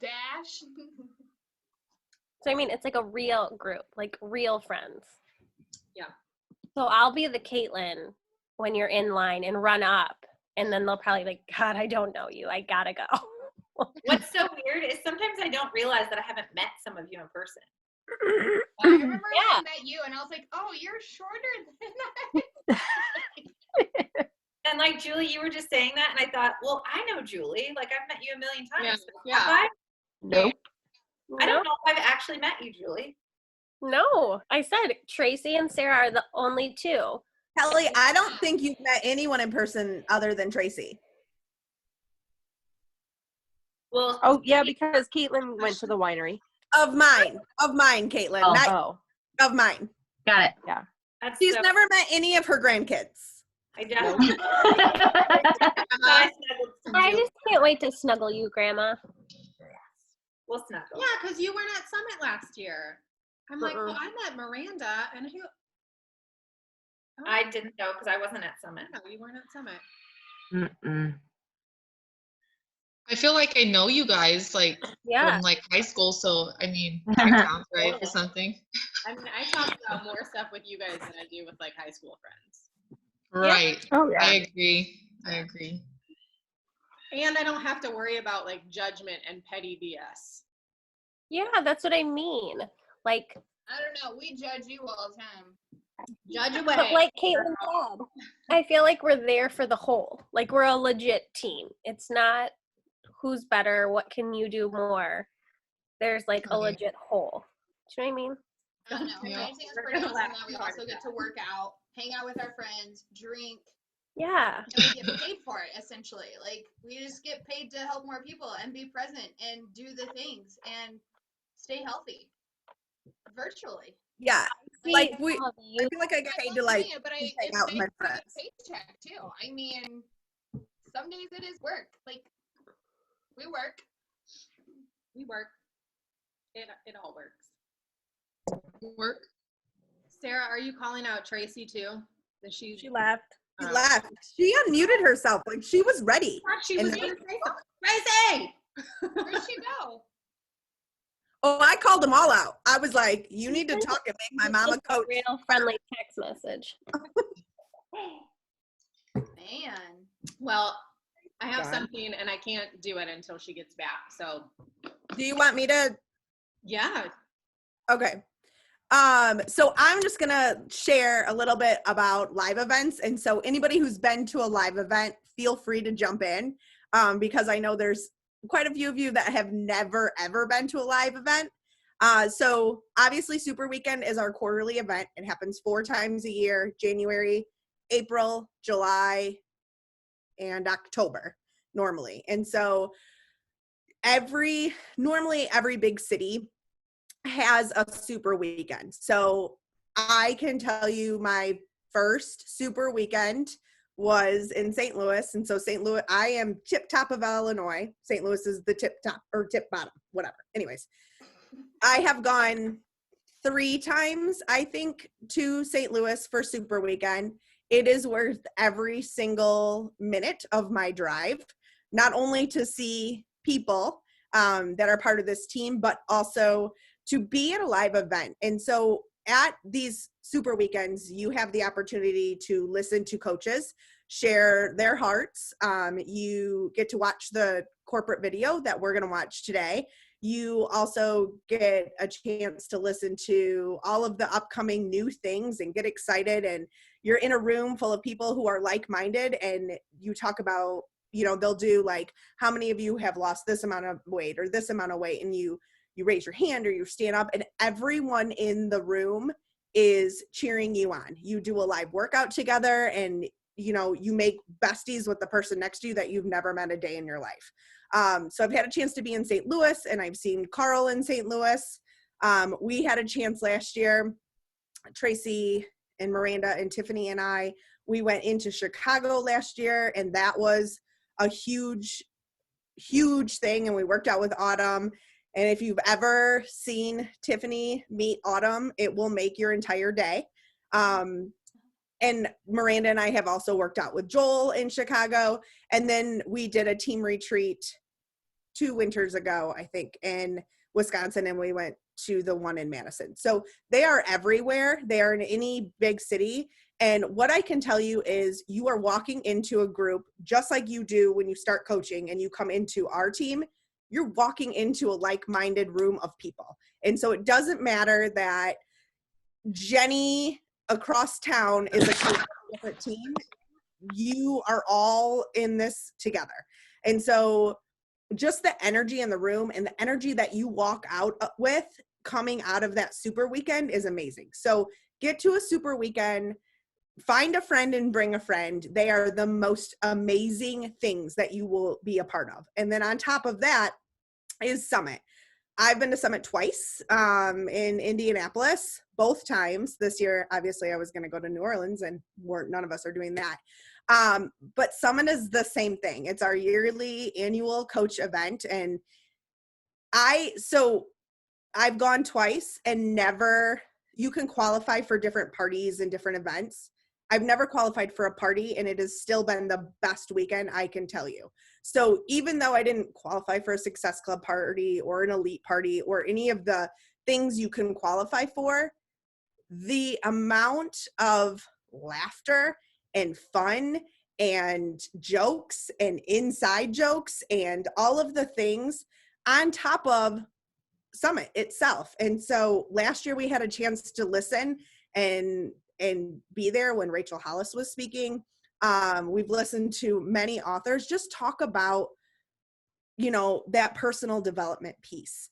Dash. So I mean, it's like a real group, like real friends. Yeah. So I'll be the Caitlin when you're in line and run up, and then they'll probably be like, God, I don't know you. I gotta go. What's so weird is sometimes I don't realize that I haven't met some of you in person. I remember when Yeah. I met you and I was like, oh, you're shorter than I. And like Julie, you were just saying that, and I thought, well, I know Julie. Like I've met you a million times. Yeah. Have I? Nope. I don't know if I've actually met you, Julie. No, I said Tracy and Sarah are the only two. Kelly, I don't think you've met anyone in person other than Tracy. Well, Oh, yeah, because Caitlin went to the winery. Of mine, Caitlin. Oh. Not Oh. of mine. Got it. that's She's so, never met any of her grandkids. I definitely. I snuggled some I Julie. just can't wait to snuggle you, Grandma. We'll snuggle. Yeah, because you weren't at Summit last year. I'm like, Mm-mm. well, I met Miranda, and who? Oh, I didn't know because I wasn't at Summit. no, you weren't at Summit. Mm-mm. I feel like I know you guys like Yeah. from like high school, so I mean that counts, right, for something. I mean, I talk about more stuff with you guys than I do with like high school friends. Right. Oh, I agree. I agree. And I don't have to worry about like judgment and petty BS. Yeah, that's what I mean. Like, I don't know. We judge you all the time. Judge but away. like Caitlin said, I feel like we're there for the whole. Like, we're a legit team. It's not who's better, what can you do more. There's like a Okay. legit whole. Do you know what I mean? I don't know. Yeah. I think it's We're pretty gonna awesome laugh that we hard also at get that. to work out, hang out with our friends, drink, Yeah. and we get paid for it essentially. Like we just get paid to help more people and be present and do the things and stay healthy virtually. Yeah. Like we, I feel like I get paid to love like doing it, but just it's hang out with my nice to get friends. a paycheck too. I mean, some days it is work. Like we work. We work. It all works. Work. Sarah, are you calling out Tracy too? That she left. She laughed. She unmuted herself. Like she was ready. She was And- gonna say something. Tracy! Where'd she go? Oh, I called them all out. I was like, you need to talk and make my mama Just a coach. real friendly text message. Man. Well, I have God. something and I can't do it until she gets back. So Do you want me to? yeah. Okay. So I'm just gonna share a little bit about live events. And so anybody who's been to a live event, feel free to jump in. Because I know there's quite a few of you that have never ever been to a live event. So obviously Super Weekend is our quarterly event. It happens 4 times a year, January, April, July, and October normally. And so normally every big city has a Super Weekend. So I can tell you my first Super Weekend was in St. Louis. And so St. Louis, I am tip top of Illinois. St. Louis is the tip top or tip bottom, whatever. Anyways, I have gone 3 times, I think, to St. Louis for Super Weekend. it is worth every single minute of my drive, not only to see people that are part of this team, but also to be at a live event. And so at these super weekends, you have the opportunity to listen to coaches share their hearts. You get to watch the corporate video that we're going to watch today. You also get a chance to listen to all of the upcoming new things and get excited. And you're in a room full of people who are like-minded, and you talk about, you know, they'll do like, how many of you have lost this amount of weight or this amount of weight? And you raise your hand or you stand up, and everyone in the room is cheering you on. You do a live workout together, and you know, you make besties with the person next to you that you've never met a day in your life. So I've had a chance to be in St. Louis, and I've seen Carl in St. Louis. We had a chance last year, Tracy and Miranda and Tiffany and I, we went into Chicago last year, and that was a huge thing. And we worked out with Autumn. And if you've ever seen Tiffany meet Autumn, it will make your entire day. And Miranda and I have also worked out with Joel in Chicago. And then we did a team retreat 2 winters ago, I think, in Wisconsin, and we went to the one in Madison. So they are everywhere. They are in any big city. And what I can tell you is you are walking into a group just like you do when you start coaching and you come into our team. You're walking into a like-minded room of people. And so it doesn't matter that Jenny across town is a different team. You are all in this together. And so just the energy in the room and the energy that you walk out with coming out of that super weekend is amazing. So get to a super weekend, find a friend and bring a friend. They are the most amazing things that you will be a part of. And then on top of that is Summit. I've been to Summit twice in Indianapolis, both times. This year, obviously, I was going to go to New Orleans, and none of us are doing that. But Summit is the same thing. It's our yearly annual coach event. And I've gone twice, and never, you can qualify for different parties and different events. I've never qualified for a party, and it has still been the best weekend, I can tell you. So even though I didn't qualify for a Success Club party or an elite party or any of the things you can qualify for, the amount of laughter and fun and jokes and inside jokes and all of the things on top of Summit itself. And so last year we had a chance to listen and be there when Rachel Hollis was speaking. We've listened to many authors just talk about, you know, that personal development piece.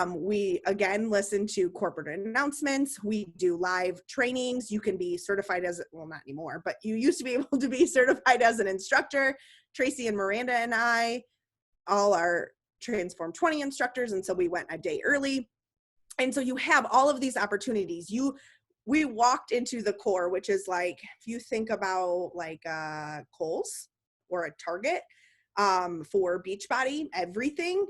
We, again, listen to corporate announcements. We do live trainings. You can be certified as, well, not anymore, but you used to be able to be certified as an instructor. Tracy and Miranda and I all are Transform 20 instructors, and so we went a day early. And so you have all of these opportunities. We walked into the core, which is like, if you think about like Kohl's or a Target for Beachbody, everything,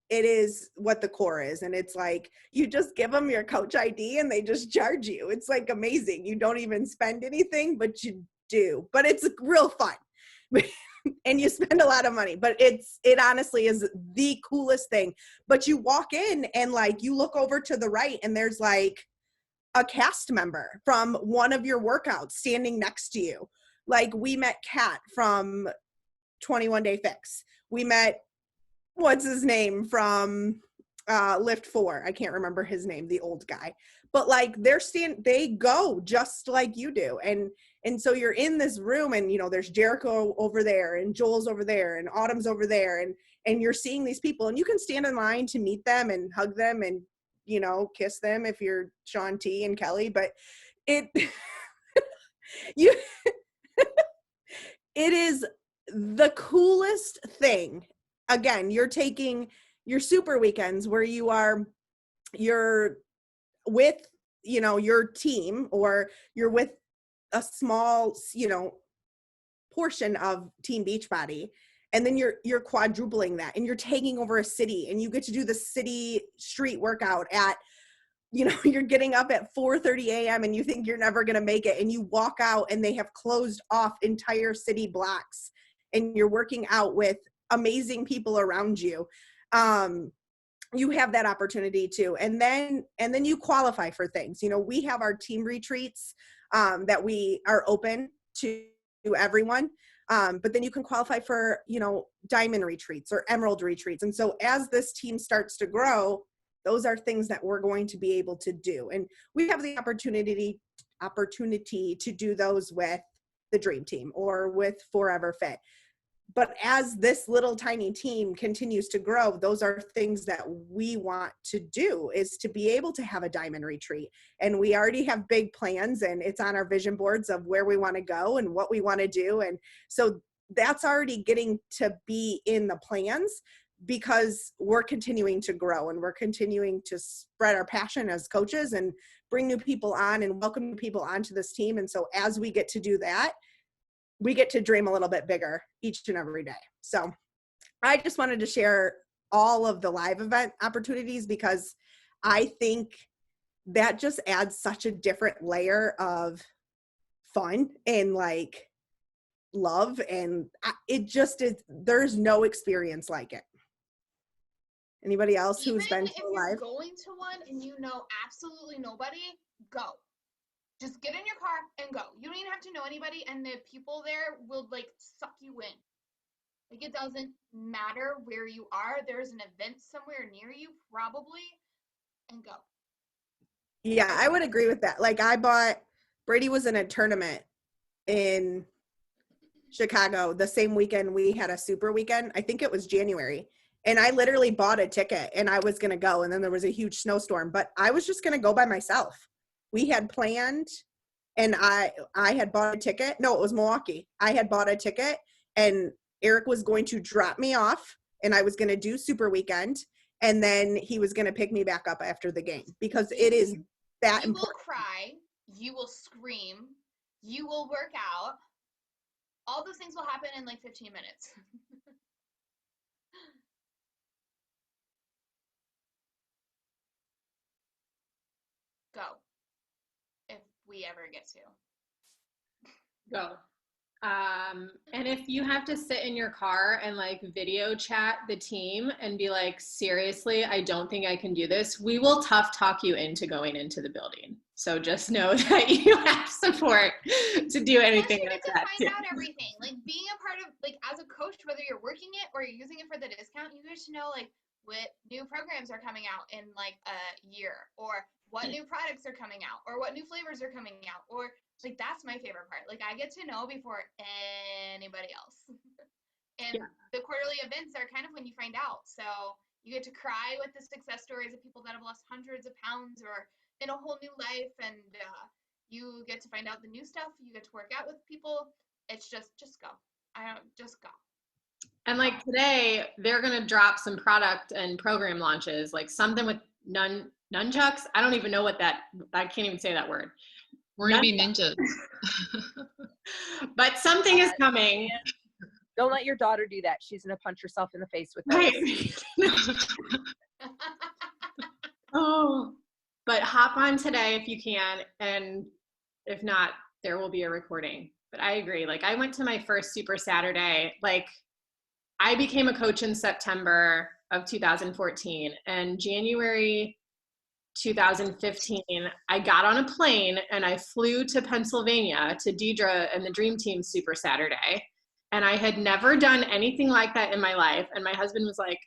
it is what the core is. And it's like, you just give them your coach ID and they just charge you. It's like amazing. You don't even spend anything, but you do. But it's real fun. And you spend a lot of money, but it honestly is the coolest thing. But you walk in and like, you look over to the right and there's like a cast member from one of your workouts standing next to you. Like we met Kat from 21 Day Fix. We met, what's his name from Lift 4. I can't remember his name, the old guy. But like they go just like you do. And so you're in this room and, you know, there's Jericho over there and Joel's over there and Autumn's over there. And you're seeing these people and you can stand in line to meet them and hug them and, you know, kiss them if you're Sean T and Kelly, but it is the coolest thing. Again, you're taking your super weekends where you're with, you know, your team, or you're with a small, you know, portion of Team Beachbody. And then you're quadrupling that and you're taking over a city and you get to do the city street workout at you know, you're getting up at 4:30 a.m. and you think you're never going to make it, and you walk out and they have closed off entire city blocks and you're working out with amazing people around you. You have that opportunity too. And then you qualify for things. You know, we have our team retreats that we are open to everyone. But then you can qualify for, you know, diamond retreats or emerald retreats. And so as this team starts to grow, those are things that we're going to be able to do. And we have the opportunity to do those with the Dream Team or with Forever Fit. But as this little tiny team continues to grow, those are things that we want to do, is to be able to have a diamond retreat. And we already have big plans, and it's on our vision boards of where we want to go and what we want to do. And so that's already getting to be in the plans, because we're continuing to grow and we're continuing to spread our passion as coaches and bring new people on and welcome new people onto this team. And so as we get to do that, we get to dream a little bit bigger each and every day. So I just wanted to share all of the live event opportunities, because I think that just adds such a different layer of fun and like love. And it just is, there's no experience like it. Anybody else who's Even been if to you're live? going to one and you know absolutely nobody, go. Just get in your car and go. You don't even have to know anybody, and the people there will like suck you in. Like, it doesn't matter where you are. There's an event somewhere near you, probably, and go. Yeah, I would agree with that. Like, Brady was in a tournament in Chicago the same weekend we had a super weekend. I think it was January. And I literally bought a ticket and I was going to go. And then there was a huge snowstorm, but I was just going to go by myself. We had planned, and I had bought a ticket. No, it was Milwaukee. I had bought a ticket, and Eric was going to drop me off, and I was going to do super weekend. And then he was going to pick me back up after the game, because it is that You will important. cry. You will scream. You will work out. All those things will happen in like 15 minutes. Go. If we ever get to. Go. And if you have to sit in your car and like video chat the team and be like, seriously, I don't think I can do this, we will tough talk you into going into the building. So just know that you have support to do anything Plus, you like get to that find too. out everything. Like, being a part of, like, as a coach, whether you're working it or you're using it for the discount, you get to know like what new programs are coming out in like a year, or what new products are coming out, or what new flavors are coming out, or like, that's my favorite part. Like, I get to know before anybody else. And the quarterly events are kind of when you find out. So you get to cry with the success stories of people that have lost hundreds of pounds or in a whole new life, and you get to find out the new stuff. You get to work out with people. It's just go. Just go. And like today, they're gonna drop some product and program launches, like something with nunchucks. I don't even know what that. I can't even say that word. We're gonna be ninjas. But something is coming. Don't let your daughter do that. She's gonna punch herself in the face with those. Right. Oh, but hop on today if you can, and if not, there will be a recording. But I agree. Like, I went to my first Super Saturday. Like, I became a coach in September of 2014, and January 2015, I got on a plane and I flew to Pennsylvania to Deidre and the Dream Team Super Saturday. And I had never done anything like that in my life. And my husband was like,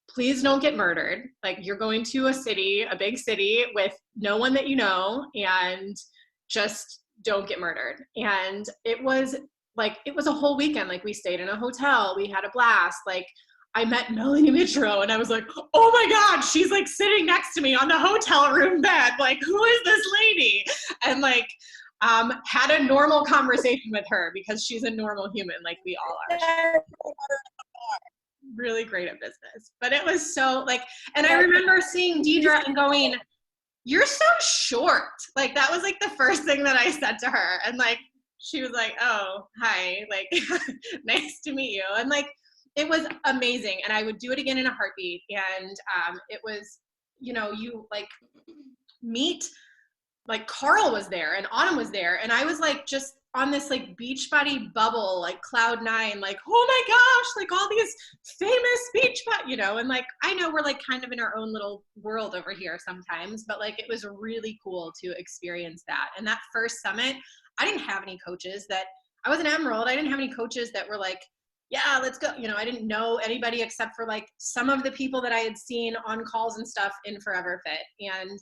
please don't get murdered. Like, you're going to a city, a big city with no one that you know, and just don't get murdered. And it was a whole weekend. Like, we stayed in a hotel, we had a blast. Like, I met Melanie Mitro and I was like, oh my God, she's like sitting next to me on the hotel room bed. Like, who is this lady? And like, had a normal conversation with her because she's a normal human like we all are. Really great at business. But it was so like, and I remember seeing Deidre and going, you're so short. Like, that was like the first thing that I said to her. And like, she was like, oh, hi, like, nice to meet you. And like, it was amazing. And I would do it again in a heartbeat. And it was, you know, you like, meet, like Carl was there and Autumn was there. And I was like, just on this like Beachbody bubble, like cloud nine, like, oh my gosh, like all these famous Beachbody, you know, and like, I know we're like kind of in our own little world over here sometimes, but like, it was really cool to experience that. And that first summit, I didn't have any coaches that, I was an Emerald. I didn't have any coaches that were like, yeah, let's go. You know, I didn't know anybody except for like some of the people that I had seen on calls and stuff in Forever Fit and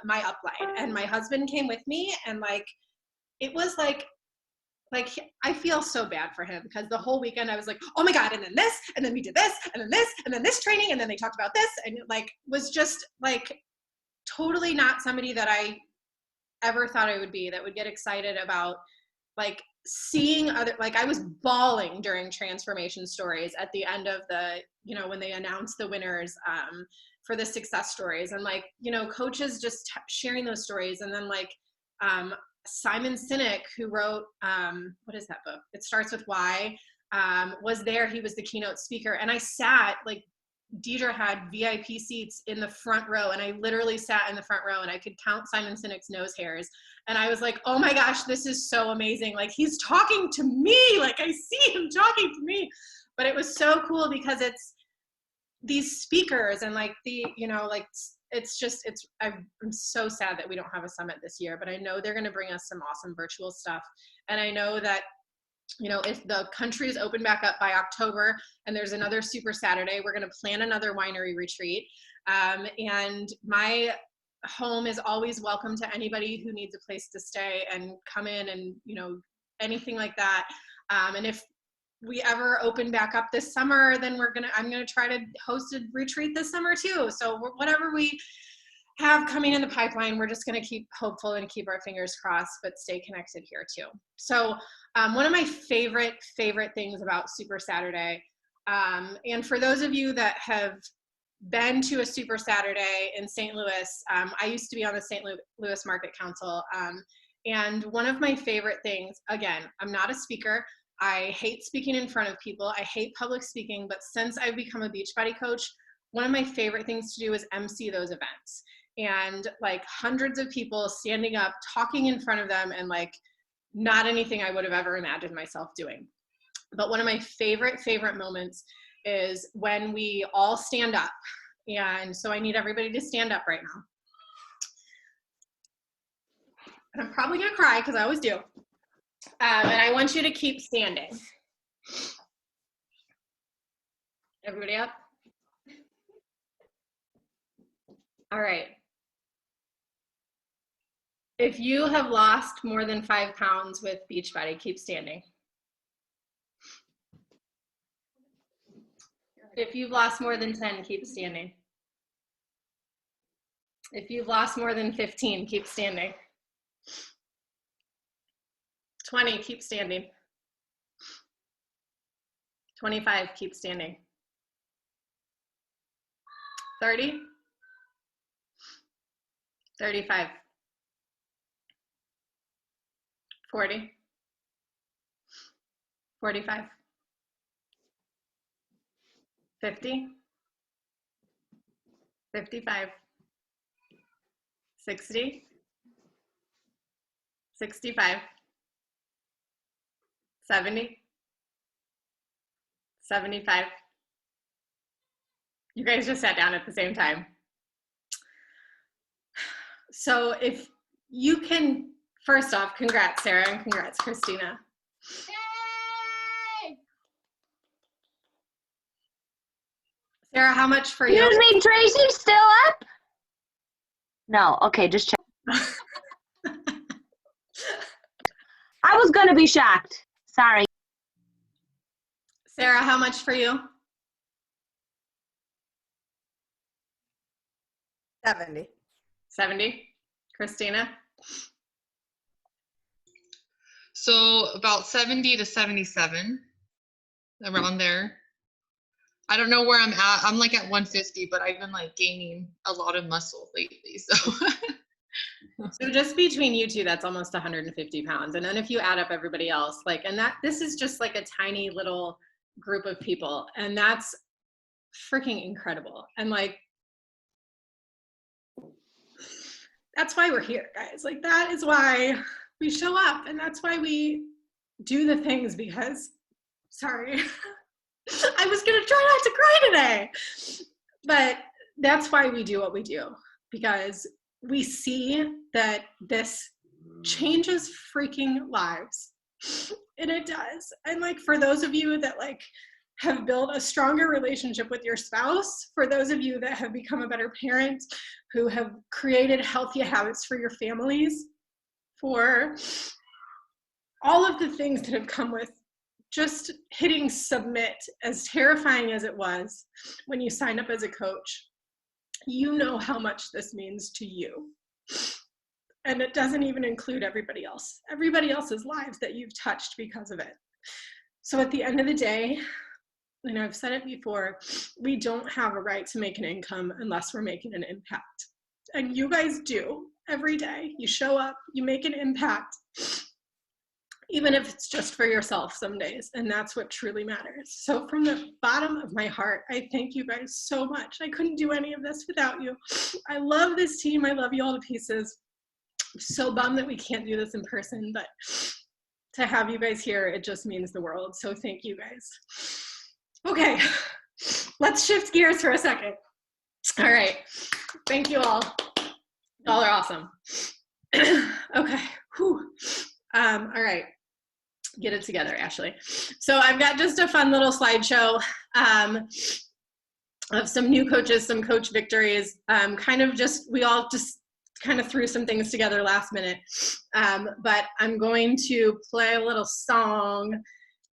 my upline. And my husband came with me, and like, it was like I feel so bad for him because the whole weekend I was like, oh my God, and then this, and then we did this, and then this, and then this training, and then they talked about this, and it like was just like totally not somebody that I ever thought I would be, that would get excited about like seeing other, like I was bawling during transformation stories at the end of the, you know, when they announced the winners for the success stories, and like, you know, coaches just sharing those stories. And then like Simon Sinek, who wrote, what is that book? It Starts With Why, was there. He was the keynote speaker. And I sat, like, Deidre had VIP seats in the front row, and I literally sat in the front row, and I could count Simon Sinek's nose hairs. And I was like, oh my gosh, this is so amazing. Like, he's talking to me. Like, I see him talking to me. But it was so cool because it's these speakers and like the, you know, like, it's just, I'm so sad that we don't have a summit this year, but I know they're going to bring us some awesome virtual stuff. And I know that, you know, if the country is open back up by October and there's another Super Saturday, we're going to plan another winery retreat. And my home is always welcome to anybody who needs a place to stay and come in and, you know, anything like that. And if we ever open back up this summer, then I'm gonna try to host a retreat this summer too. So whatever we have coming in the pipeline, we're just gonna keep hopeful and keep our fingers crossed, but stay connected here too. So one of my favorite things about Super Saturday, and for those of you that have been to a Super Saturday in St. Louis, I used to be on the St. Louis Market Council, and one of my favorite things, again, I'm not a speaker, I hate speaking in front of people. I hate public speaking, but since I've become a Beachbody coach, one of my favorite things to do is MC those events. And like hundreds of people standing up, talking in front of them, and like not anything I would have ever imagined myself doing. But one of my favorite moments is when we all stand up. And so I need everybody to stand up right now. And I'm probably gonna cry because I always do. And I want you to keep standing. Everybody up? All right. If you have lost more than 5 pounds with Beachbody, keep standing. If you've lost more than 10, keep standing. If you've lost more than 15, keep standing. 20, keep standing. 25, keep standing. 30, 35, 40, 45, 50, 55, 60, 65, 70, 75. You guys just sat down at the same time. So if you can, first off, congrats, Sarah, and congrats, Christina. Yay! Sarah, how much for you? Excuse me, Tracy, still up? No, okay, just check. I was gonna be shocked. Sorry. Sarah, how much for you? 70. 70. Christina? So about 70 to 77, around there. I don't know where I'm at. I'm like at 150, but I've been like gaining a lot of muscle lately. So So just between you two, that's almost 150 pounds. And then if you add up everybody else, like, and this is just like a tiny little group of people. And that's freaking incredible. And like, that's why we're here, guys. Like, that is why we show up, and that's why we do the things, because, sorry, I was gonna try not to cry today, but that's why we do what we do, because we see that this changes freaking lives, and it does. And like, for those of you that like have built a stronger relationship with your spouse, for those of you that have become a better parent, who have created healthy habits for your families, for all of the things that have come with just hitting submit, as terrifying as it was when you signed up as a coach, you know how much this means to you. And it doesn't even include everybody else's lives that you've touched because of it. So at the end of the day, and I've said it before, we don't have a right to make an income unless we're making an impact. And you guys do every day. You show up, you make an impact, even if it's just for yourself some days. And that's what truly matters. So from the bottom of my heart, I thank you guys so much. I couldn't do any of this without you. I love this team. I love you all to pieces. I'm so bummed that we can't do this in person, but to have you guys here, it just means the world. So thank you guys. Okay, let's shift gears for a second. All right, thank you all. Y'all are awesome. Okay, whew. All right, get it together, Ashley. So I've got just a fun little slideshow of some new coaches, some coach victories, we all just kind of threw some things together last minute. But I'm going to play a little song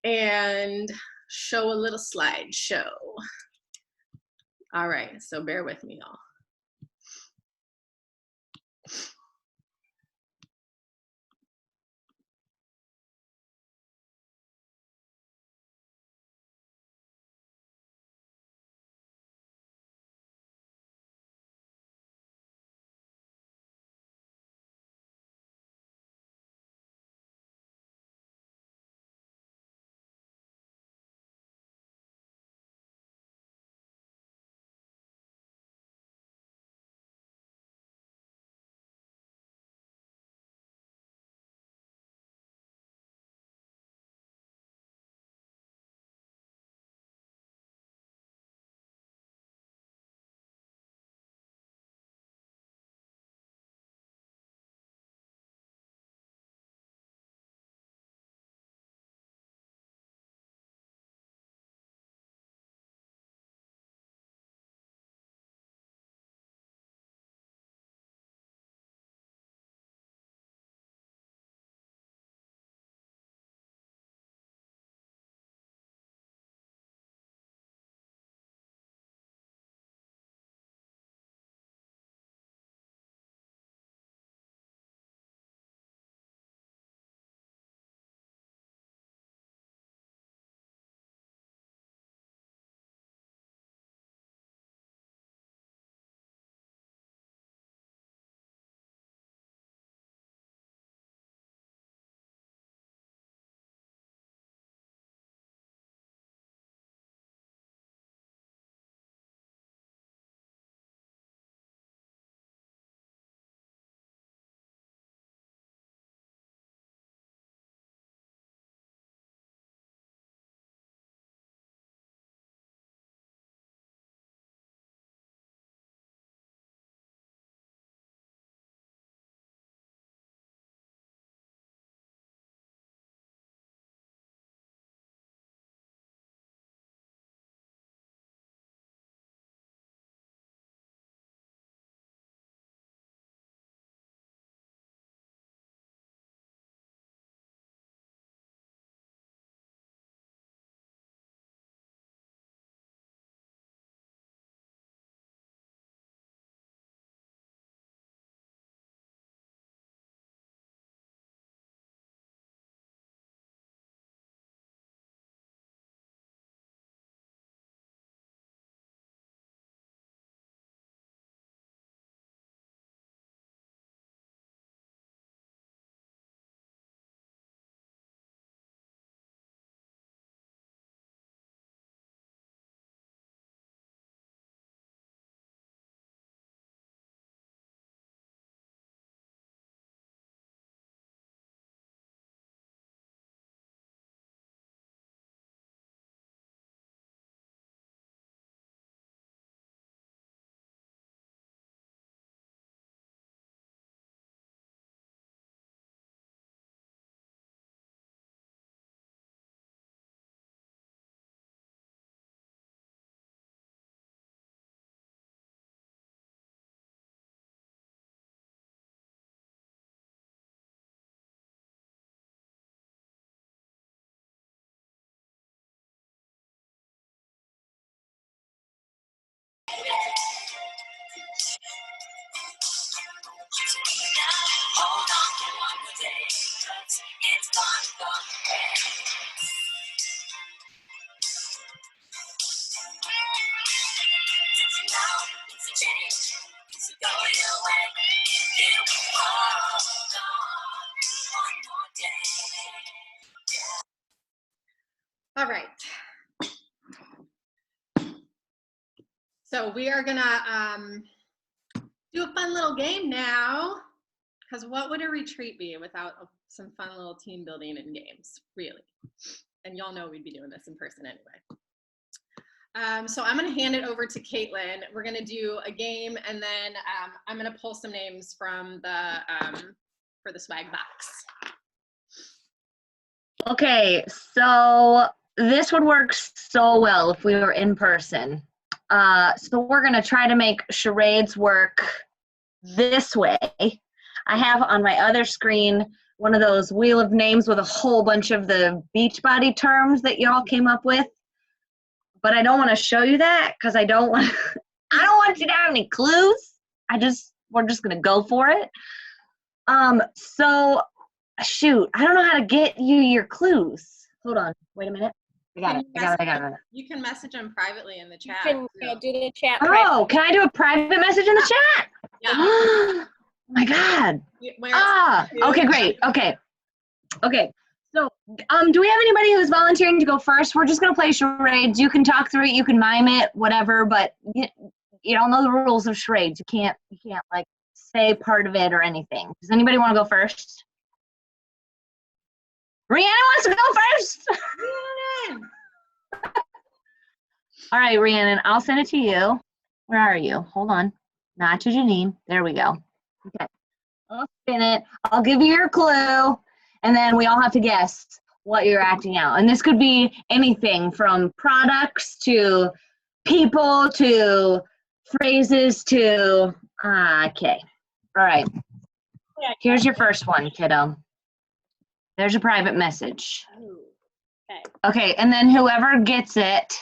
and show a little slideshow. All right, so bear with me, y'all. All right. So we are gonna do a fun little game now, because what would a retreat be without some fun little team building and games, really? And y'all know we'd be doing this in person anyway. So I'm gonna hand it over to Caitlin. We're gonna do a game, and then I'm gonna pull some names from the for the swag box. Okay, so this would work so well if we were in person. So we're gonna try to make charades work this way. I have on my other screen one of those wheel of names with a whole bunch of the Beachbody terms that y'all came up with. But I don't want to show you that because I don't want you to have any clues. We're just gonna go for it. So shoot, I don't know how to get you your clues. Hold on, wait a minute. I got it. You can message them privately in the chat. You can do the chat. Oh, can I do a private message in the chat? Yeah. Oh my God. Okay, great. Okay. So, do we have anybody who's volunteering to go first? We're just gonna play charades. You can talk through it, you can mime it, whatever. But you don't know the rules of charades. You can't like say part of it or anything. Does anybody want to go first? Rhiannon wants to go first. Rhiannon. All right, Rhiannon, I'll send it to you. Where are you? Hold on. Not to Janine. There we go. Okay. I'll spin it. I'll give you your clue, and then we all have to guess what you're acting out. And this could be anything from products to people to phrases to, okay. All right. Here's your first one, kiddo. There's a private message. Okay. Okay, and then whoever gets it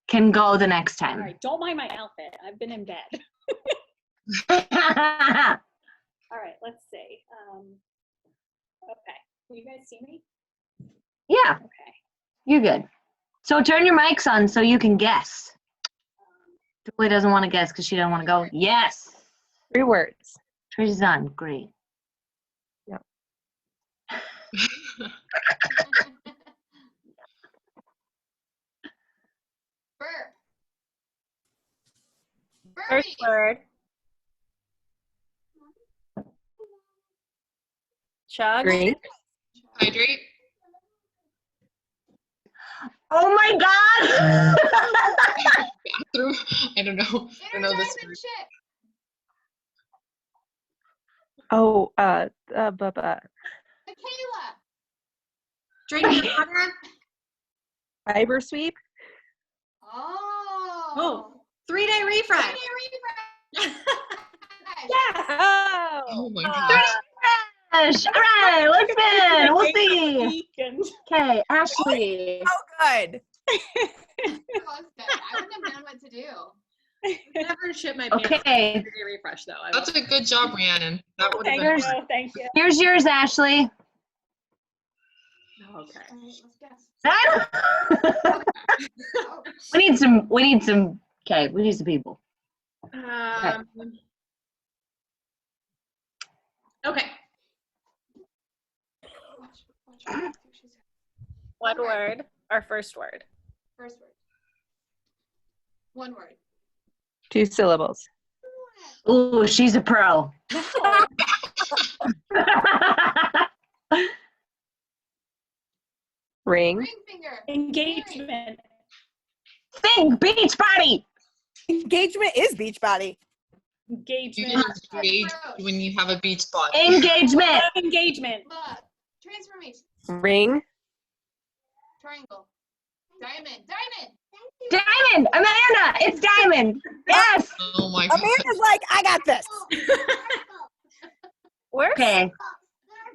can go the next time. All right, don't mind my outfit. I've been in bed. All right, let's see. Okay, can you guys see me? Yeah. Okay. You're good. So turn your mics on so you can guess. Julie doesn't want to guess because she doesn't want to go. Yes. 3 words. Tracy's on. Great. Yep. Burp. First word. Chug. Drink. Hydrate. Oh my God. Bathroom. I don't know. I don't know this Energize and word. shit. Oh, Michaela. Drink water. fiber sweep. Oh. 3-day refresh. Yes. Oh. Oh my gosh. Gosh. All right, let's in. We'll see. Weekend. Okay, Ashley. Oh, good. I wouldn't have known what to do. Never shit my pants. Okay. 3-day refresh though. That's a good job, Rhiannon. That would have Thank been you. hard. Thank you. Here's yours, Ashley. Okay. All right, let's guess. Oh. We need some, okay, we need some people. Okay. Watch. One word. Our first word. First word. One word. 2 syllables. Ooh, she's a pro. Ring. Ring finger. Engagement. Think beach party. Engagement is Beachbody. You Engagement. just engage when you have a beach body. Engagement. Engagement. Love. Transformation. Ring. Triangle. Diamond. Diamond. Amanda, it's Diamond. Yes. Oh my god. Amanda's like, I got this. Word. Okay.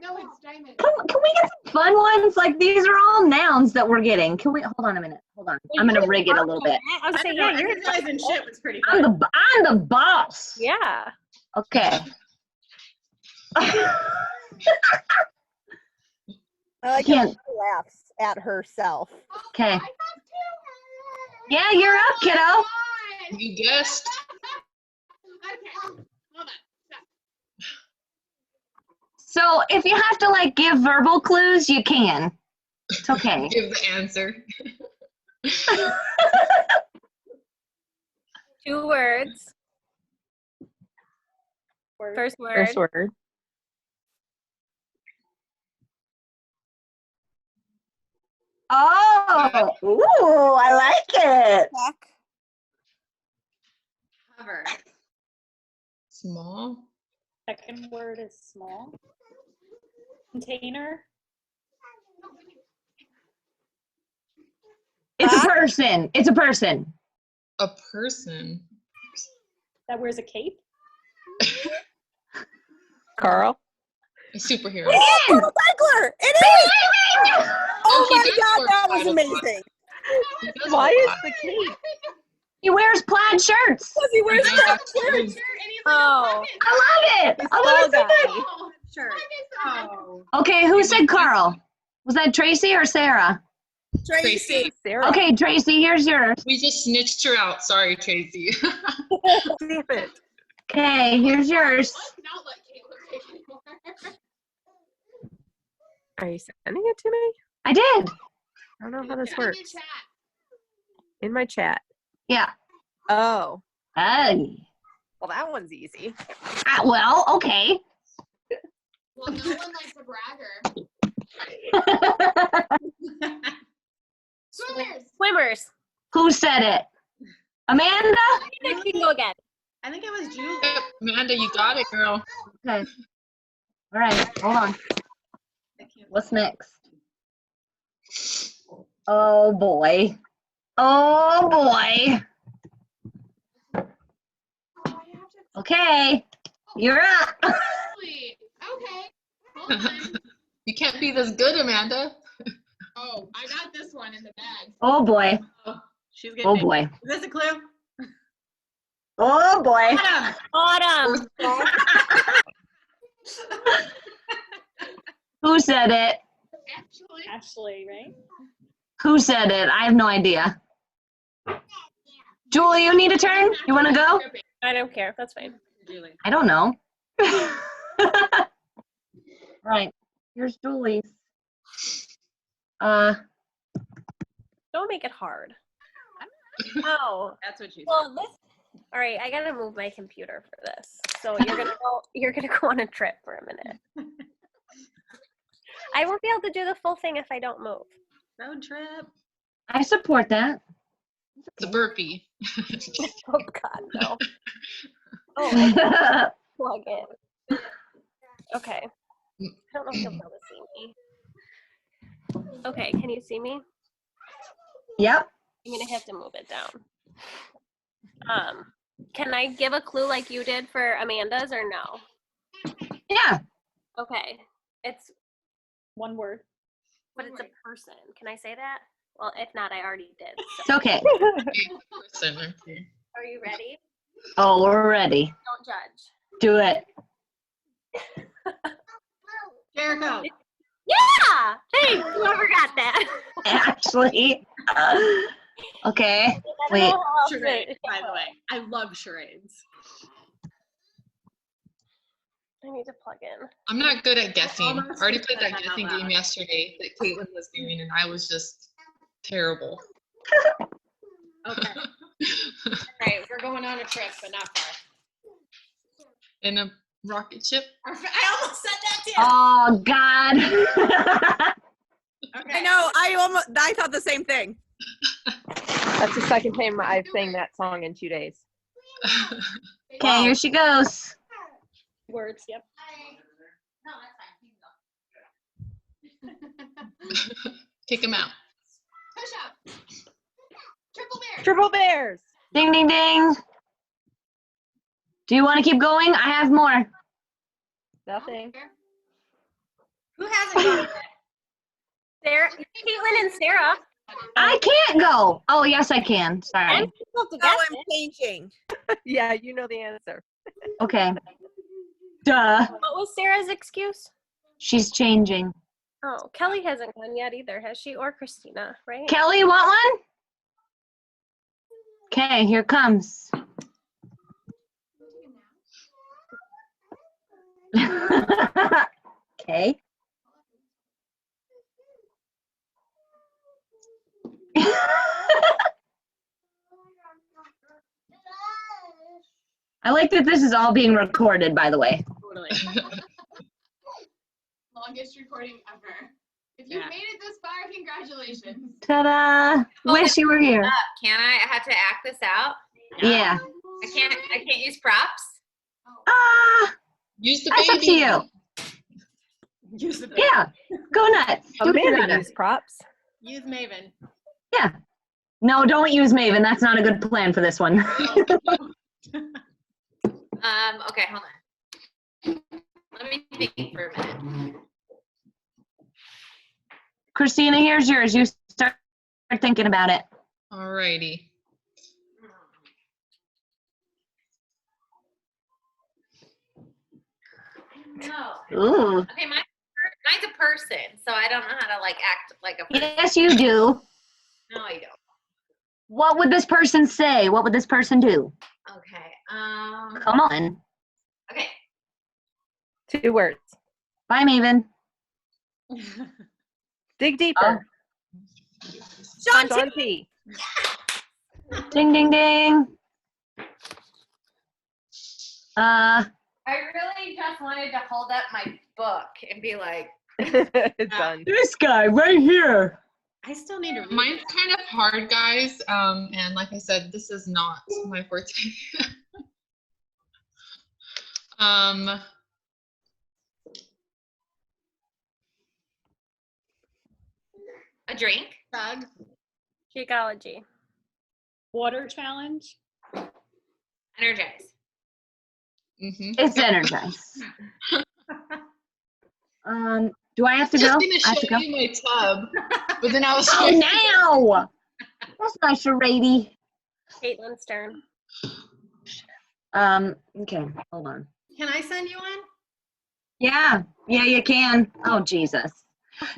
No, it's diamond. Can we get some fun ones? Like these are all nouns that we're getting. Can we hold on a minute? Hold on. I'm gonna rig it a little bit. I was saying, yeah, you're Exercising shit was pretty I'm fun. the boss. yeah. Okay. I like how Can't. she laughs at herself. Okay. Yeah, you're up, kiddo. You guessed. Okay, hold on. Stop. So if you have to like give verbal clues, you can. It's okay. Give the answer. 2 words. Word. First word. First word. Oh, ooh, I like it. Heck. Cover. Small. Second word is small. Container. It's a person. It's a person. A person. That wears a cape. Carl. A superhero. Colonel Cycler! It is! Oh he my does god, wear that was plaid a lot. amazing. He does Why wear is plaid. the cape? He wears plaid shirts. Because he wears Yeah, that that's shirt. true. And he's like, Oh. I love it. I love it so much. oh, sure. Oh. Okay, who said Carl? Was that Tracy or Sarah? Tracy. Sarah. Okay, Tracy, here's yours. We just snitched her out. Sorry, Tracy. Damn it. Okay, here's yours. Let's not let Caitlin take anymore. Are you sending it to me? I did. I don't know how this Put it in your works. chat. In my chat. Yeah. Oh. Hey. Well, that one's easy. Well, okay. Well, no one likes a bragger. Swimmers. Swimmers. Who said it? Amanda? You can go again. I think it was Julie. Yep, Amanda, you got it, girl. Okay. All right, hold on. I can't- What's next? Oh boy. Oh boy. Oh, I have to. Okay. You're up. Actually, okay. Hold on. You can't be this good, Amanda. Oh, I got this one in the bag. Oh boy. Oh, she's getting Oh big. boy. Is this a clue? Oh boy. Autumn. Autumn. Who said it? Actually, Ashley, right? Who said it? I have no idea. Julie, you need a turn? You want to go? I don't care. That's fine. Julie. I don't know. Right. Here's Julie's. Don't make it hard. Oh. That's what she said. Well, this. All right, I gotta move my computer for this. So you're gonna go. You're gonna go on a trip for a minute. I won't be able to do the full thing if I don't move. Road trip. I support that. The burpee. Oh God, no. Oh, I can plug in. Okay. I don't know if you'll be able to see me. Okay, can you see me? Yep. I'm gonna have to move it down. Can I give a clue like you did for Amanda's or no? Yeah. Okay. It's One word. but it's a person. Can I say that? Well, if not, I already did. It's So. okay. Person, okay. Are you ready? Oh, we're ready. Don't judge. Do it. Jericho. Yeah! Thanks, whoever got that. Ashley. Okay. I don't Wait. know how else to- Charades, by the way. I love charades. I need to plug in. I'm not good at guessing. I Almost already played said that that out guessing loud. game yesterday that Caitlin was doing, and I was just terrible. Okay. All right, we're going on a trip, but not far. In a rocket ship. I almost said that too. Oh, God. Okay. I know. I thought the same thing. That's the second time I've sang that song in 2 days. Okay, here she goes. Words, yep. No, that's fine. Kick him out. Push up. Triple bear. Triple Bears. Ding, ding, ding. Do you want to keep going? I have more. Nothing. Who hasn't gone yet? Sarah, Caitlin and Sarah. I can't go. Oh, yes, I can. Sorry. Oh, I'm changing. Yeah, you know the answer. Okay. Duh. What was Sarah's excuse? She's changing. Oh, Kelly hasn't gone yet either, has she? Or Christina, right? Kelly, you want one? Okay, here comes. Okay. I like that this is all being recorded, by the way. Totally. Longest recording ever. If you've made it this far, congratulations. Ta-da! Wish you were here. Can I have to act this out? Yeah. I can't use props. Use the That's up to baby. you. Use the Yeah. Go nuts. Do what you Amanda gotta. used props. Use Maven. Yeah. No, don't use Maven. That's not a good plan for this one. Okay, hold on. Let me think for a minute. Christina, here's yours. You start thinking about it. Alrighty. No. Ooh. Okay, mine's a person, so I don't know how to like act like a person. Yes, you do. No, I don't. What would this person say? What would this person do? Okay. Come on. Okay. 2 words. Bye, Maven. Dig deeper. Sean T. Ding, ding, ding. I really just wanted to hold up my book and be like, Done. This guy right here. I still need to read. Mine's kind of hard, guys. And like I said, this is not my forte. a drink. Doug. Shakeology. Water challenge. Energize. It's energized. Do I have to Just go? gonna I have to show go. you my tub, but then I was Oh, like, now. That's not charade. Caitlin's turn. Okay, hold on. Can I send you one? Yeah, you can. Oh, Jesus.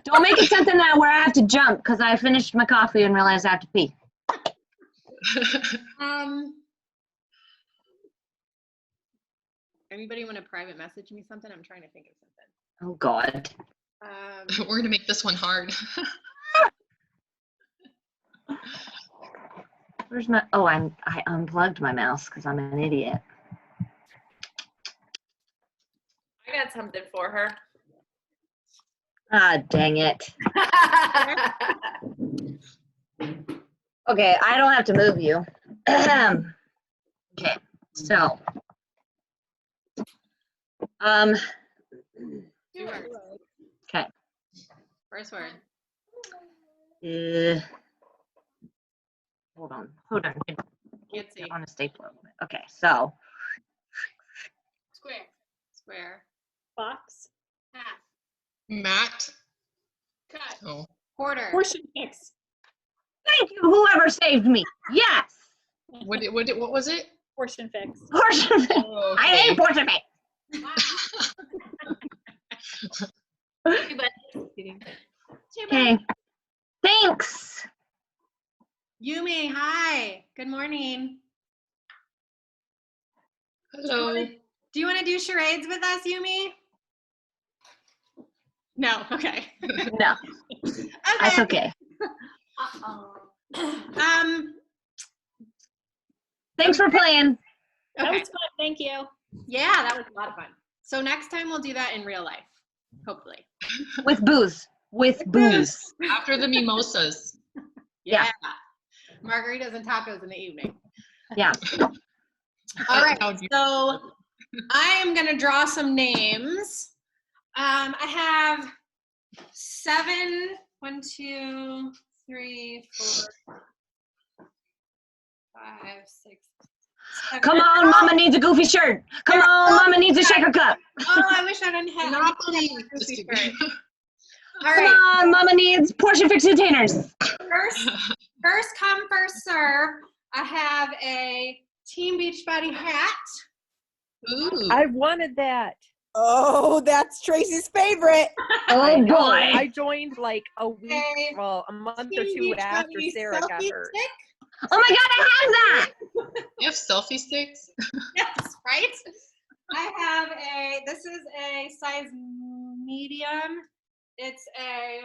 Don't make it something that where I have to jump because I finished my coffee and realized I have to pee. Anybody want to private message me something? I'm trying to think of something. Oh, God. we're gonna make this one hard. Where's my, oh, I unplugged my mouse because I'm an idiot. I got something for her. Ah, dang it. Okay, I don't have to move you. Okay, so. Okay. First word. Hold on. Can't see. On a stapler. Okay, so. Square. Square. Box. Half. Matt. Cut. Oh. Quarter. Portion mix. Thank you, whoever saved me. Yes. What was it? Portion fix. Portion fix. Oh, I hate portion fix. Okay. Thanks. Yumi, hi. Good morning. Hello. Do you want to do charades with us, Yumi? No. Okay. No. That's okay. Thanks for playing. That was fun. Thank you. Yeah, that was a lot of fun. So next time we'll do that in real life, hopefully. With booze. With booze. After the mimosas. Yeah. Margaritas and tacos in the evening. Yeah. All right. So I am going to draw some names. I have 7. 1, 2, 3, 4, 5, 6. 7. Come on, Mama needs a goofy shirt. Come on, Mama needs a shaker cup. Oh, I wish I didn't have. Monopoly. All Come right. on, Mama needs portion fix containers. First come, first serve. I have a Team Beachbody hat. Ooh. I wanted that. Oh, that's Tracy's favorite. Oh I know. boy. I joined like a week, Okay. well, a month or Team two after Beachbody Sarah got selfie hurt. stick. Oh my God, I have that. You have selfie sticks? Yes, right? I have this is a size medium. It's a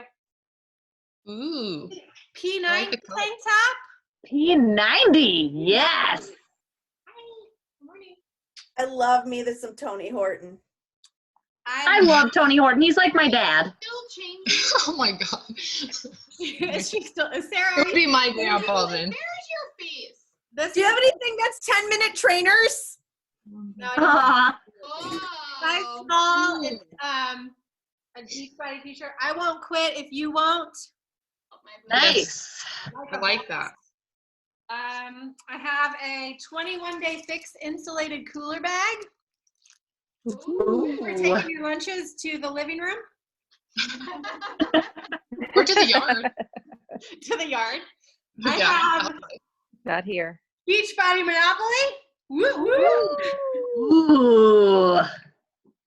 Ooh. P90 I like the color. tank top. P90. Yes. Hi, good morning. I love me this some Tony Horton. I love Tony Horton. He's like my dad. Still changing. Oh my God. Is she still, is Sarah? It would be my grandpa then. There's your face. This Do you have anything that's 10-minute trainers? No, I don't. Aw. Size Oh. small. It's a Beachbody t-shirt. I won't quit if you won't. Nice. I like that. I have a 21-day fix insulated cooler bag for taking your lunches to the living room, Or to the yard. to the yard. I Yeah. have Not here. Beachbody Monopoly. Woo woo. Ooh.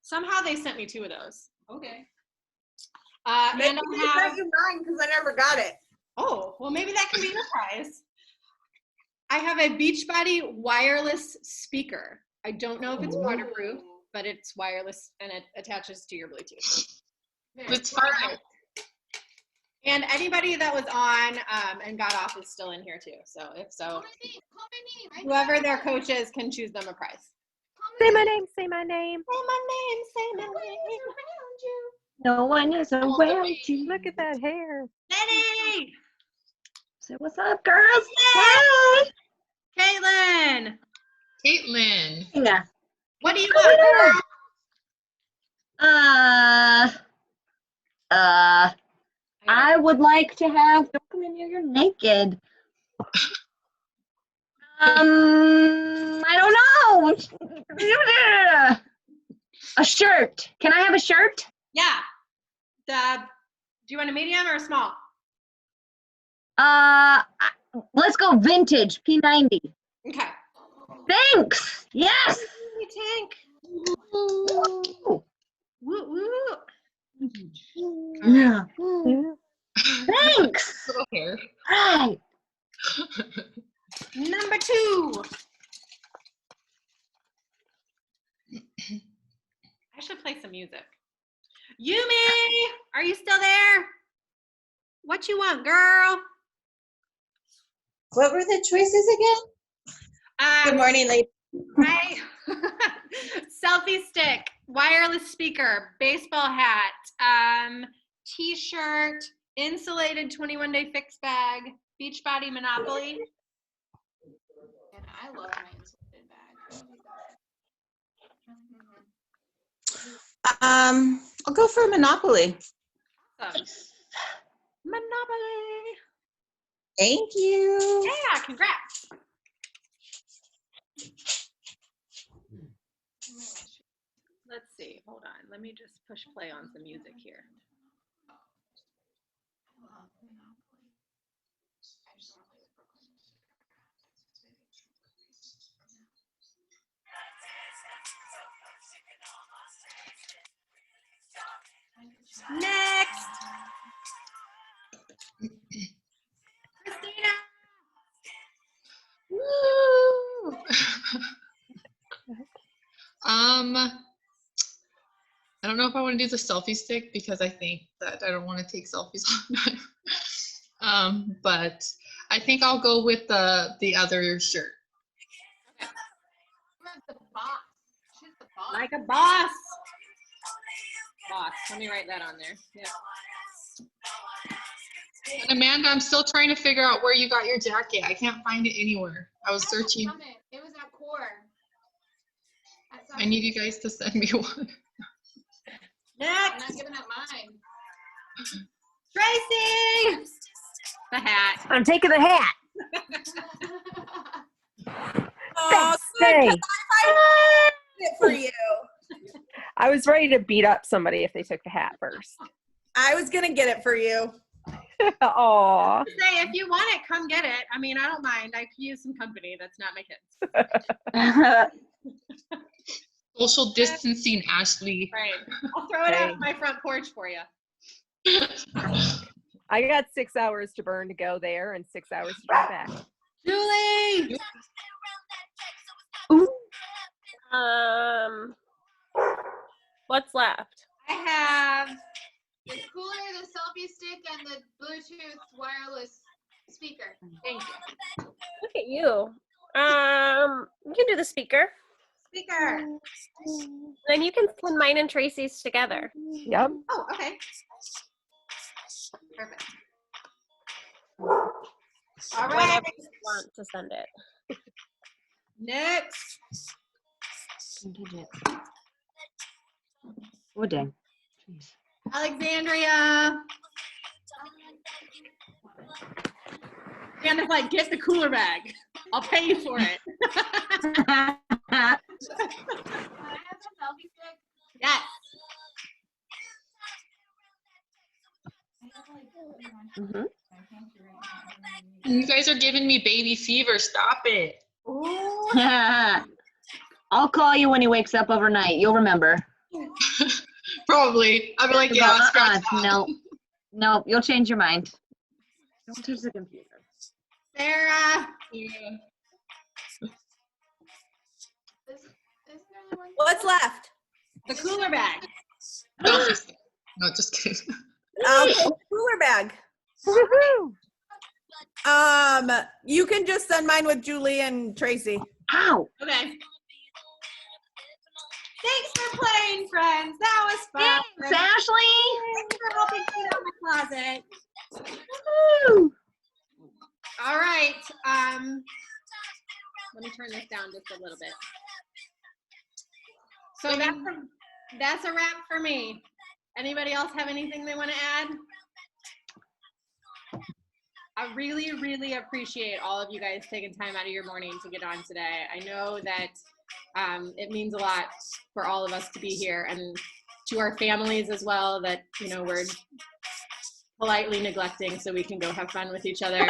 Somehow they sent me 2 of those. Okay. Maybe And they I have. sent you mine because I never got it. Oh, well, maybe that can be your prize. I have a Beachbody wireless speaker. I don't know if it's waterproof, but it's wireless and it attaches to your Bluetooth. It's fine. And anybody that was on and got off is still in here too. So if so, Call my name. I whoever their coach is can choose them a prize. Say my name. Say my name. Say my name, say my name. No one is around you. Look at that hair. Lenny! Say what's up, girls? Hey. Caitlin! Caitlin. Yeah. What do you want, girl? I would like to have. Don't come in here. You're naked. I don't know. A shirt. Can I have a shirt? Yeah. Do you want a medium or a small? Let's go vintage P90. Okay. Thanks. Yes. Tank. Ooh. Woo woo. Yeah. Thanks. Little hair. Right. Number 2. I should play some music. Yumi, are you still there? What you want, girl? What were the choices again? Good morning, ladies. Hi. Selfie stick, wireless speaker, baseball hat, t-shirt, insulated 21-day fix bag, Beachbody Monopoly. And I love my insulated bag. I'll go for Monopoly. Awesome. Monopoly. Thank you. Yeah, congrats. Let's see. Hold on. Let me just push play on some music here. Next. Christina. Woo! I don't know if I want to do the selfie stick because I think that I don't want to take selfies all the time. But I think I'll go with the other shirt. The boss. She's the boss. Like a boss. Boss. Let me write that on there. Yeah. And Amanda, I'm still trying to figure out where you got your jacket. I can't find it anywhere. I was searching. It was at Core. I need you guys to send me one. I'm not giving up mine. Tracy. The hat. I'm taking the hat. Oh, Hey, good. I it for you. I was ready to beat up somebody if they took the hat first. I was gonna get it for you. Aw. Say, if you want it, come get it. I mean, I don't mind. I could use some company. That's not my kids. Social distancing, Ashley. Right. I'll throw it out on my front porch for you. I got 6 hours to burn to go there and 6 hours to drive back. Julie! What's left? I have the cooler, the selfie stick, and the Bluetooth wireless speaker. Thank you. Look at you. You can do the speaker. Speaker. Then you can send mine and Tracy's together. Yep. Oh, okay. Perfect. All right. Whenever you want to send it. Next. Oh, dang. Jeez. Alexandria. Candace, like, get the cooler bag. I'll pay you for it. Can I have some selfie stick? Yes. Mhm. You guys are giving me baby fever. Stop it. Ooh. I'll call you when he wakes up overnight. You'll remember. Probably. I'll be like, yeah, scratch that. No, you'll change your mind. Don't touch the computer. Sarah. Yeah. What's left? The cooler bag. No, just kidding. Okay, cooler bag. Woohoo! You can just send mine with Julie and Tracy. Ow! Okay. Thanks for playing, friends. That was fun. Thanks, Ashley! Thanks for helping clean out my closet. Woo! All right. Let me turn this down just a little bit. So that's a wrap for me. Anybody else have anything they want to add? I really, really appreciate all of you guys taking time out of your morning to get on today. I know that it means a lot for all of us to be here, and to our families as well that, you know, we're politely neglecting so we can go have fun with each other.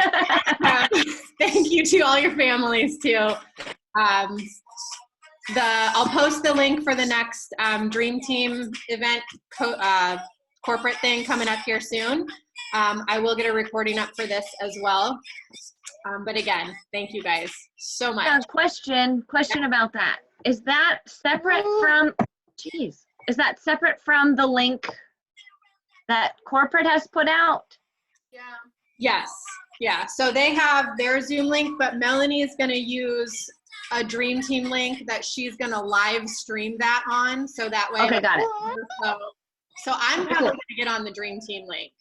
Thank you to all your families too. I'll post the link for the next Dream Team event corporate thing coming up here soon. I will get a recording up for this as well. But again, thank you guys so much. Yeah, question about that. Is that separate from, is that separate from the link that corporate has put out? Yeah. Yes. Yeah. So they have their Zoom link, but Melanie is going to use a Dream Team link that she's going to live stream that on. So that way. Okay, got it. So I'm probably going to get on the Dream Team link.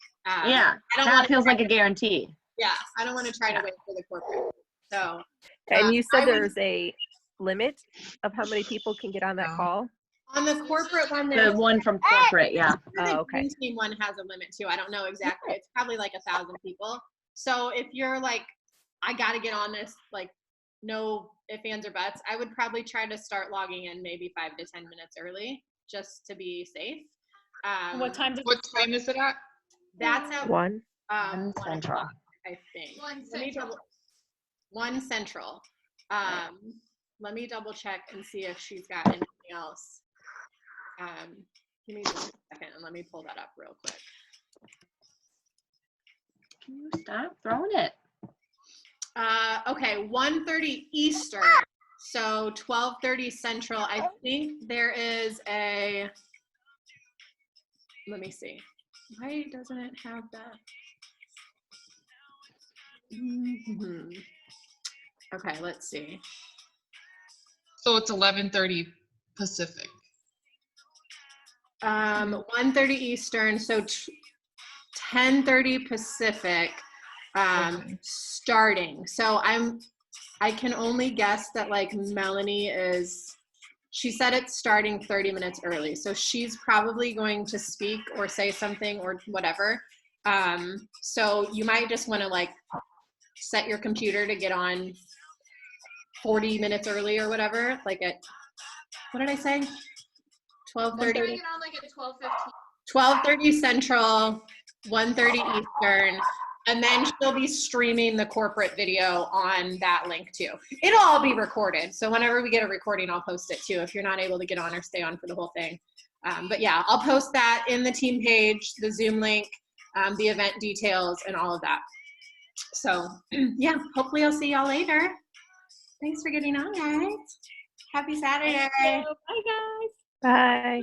Yeah, that feels like a guarantee. Yeah, I don't want to try to wait for the corporate. So. And you said there's a limit of how many people can get on that call? On the corporate one, The one from corporate, yeah. The Dream Team one has a limit too. I don't know exactly. It's probably like 1,000 people. So if you're like, I got to get on this, like, no ifs, ands, or buts, I would probably try to start logging in maybe 5 to 10 minutes early just to be safe. What time is it at? That's at 1 Central. I think. 1 Central. 1 Central. Let me double check and see if she's got anything else. Give me just a second and let me pull that up real quick. Can you stop throwing it? Okay, 1:30 Eastern, so 12:30 Central. I think there is a, let me see. Why doesn't it have that? Okay, let's see. So it's 11:30 Pacific. 1:30 Eastern, so 10:30 Pacific. Starting. So I can only guess that like Melanie she said it's starting 30 minutes early. So she's probably going to speak or say something or whatever. So you might just want to like set your computer to get on 40 minutes early or whatever. Like at, what did I say? 12:30. Get on like at 12:15. 12:30 Central. 1:30 Eastern. And then she'll be streaming the corporate video on that link too. It'll all be recorded. So whenever we get a recording, I'll post it too if you're not able to get on or stay on for the whole thing. But yeah, I'll post that in the team page, the Zoom link, the event details, and all of that. So yeah, hopefully I'll see y'all later. Thanks for getting on, guys. Happy Saturday. Bye, guys. Bye.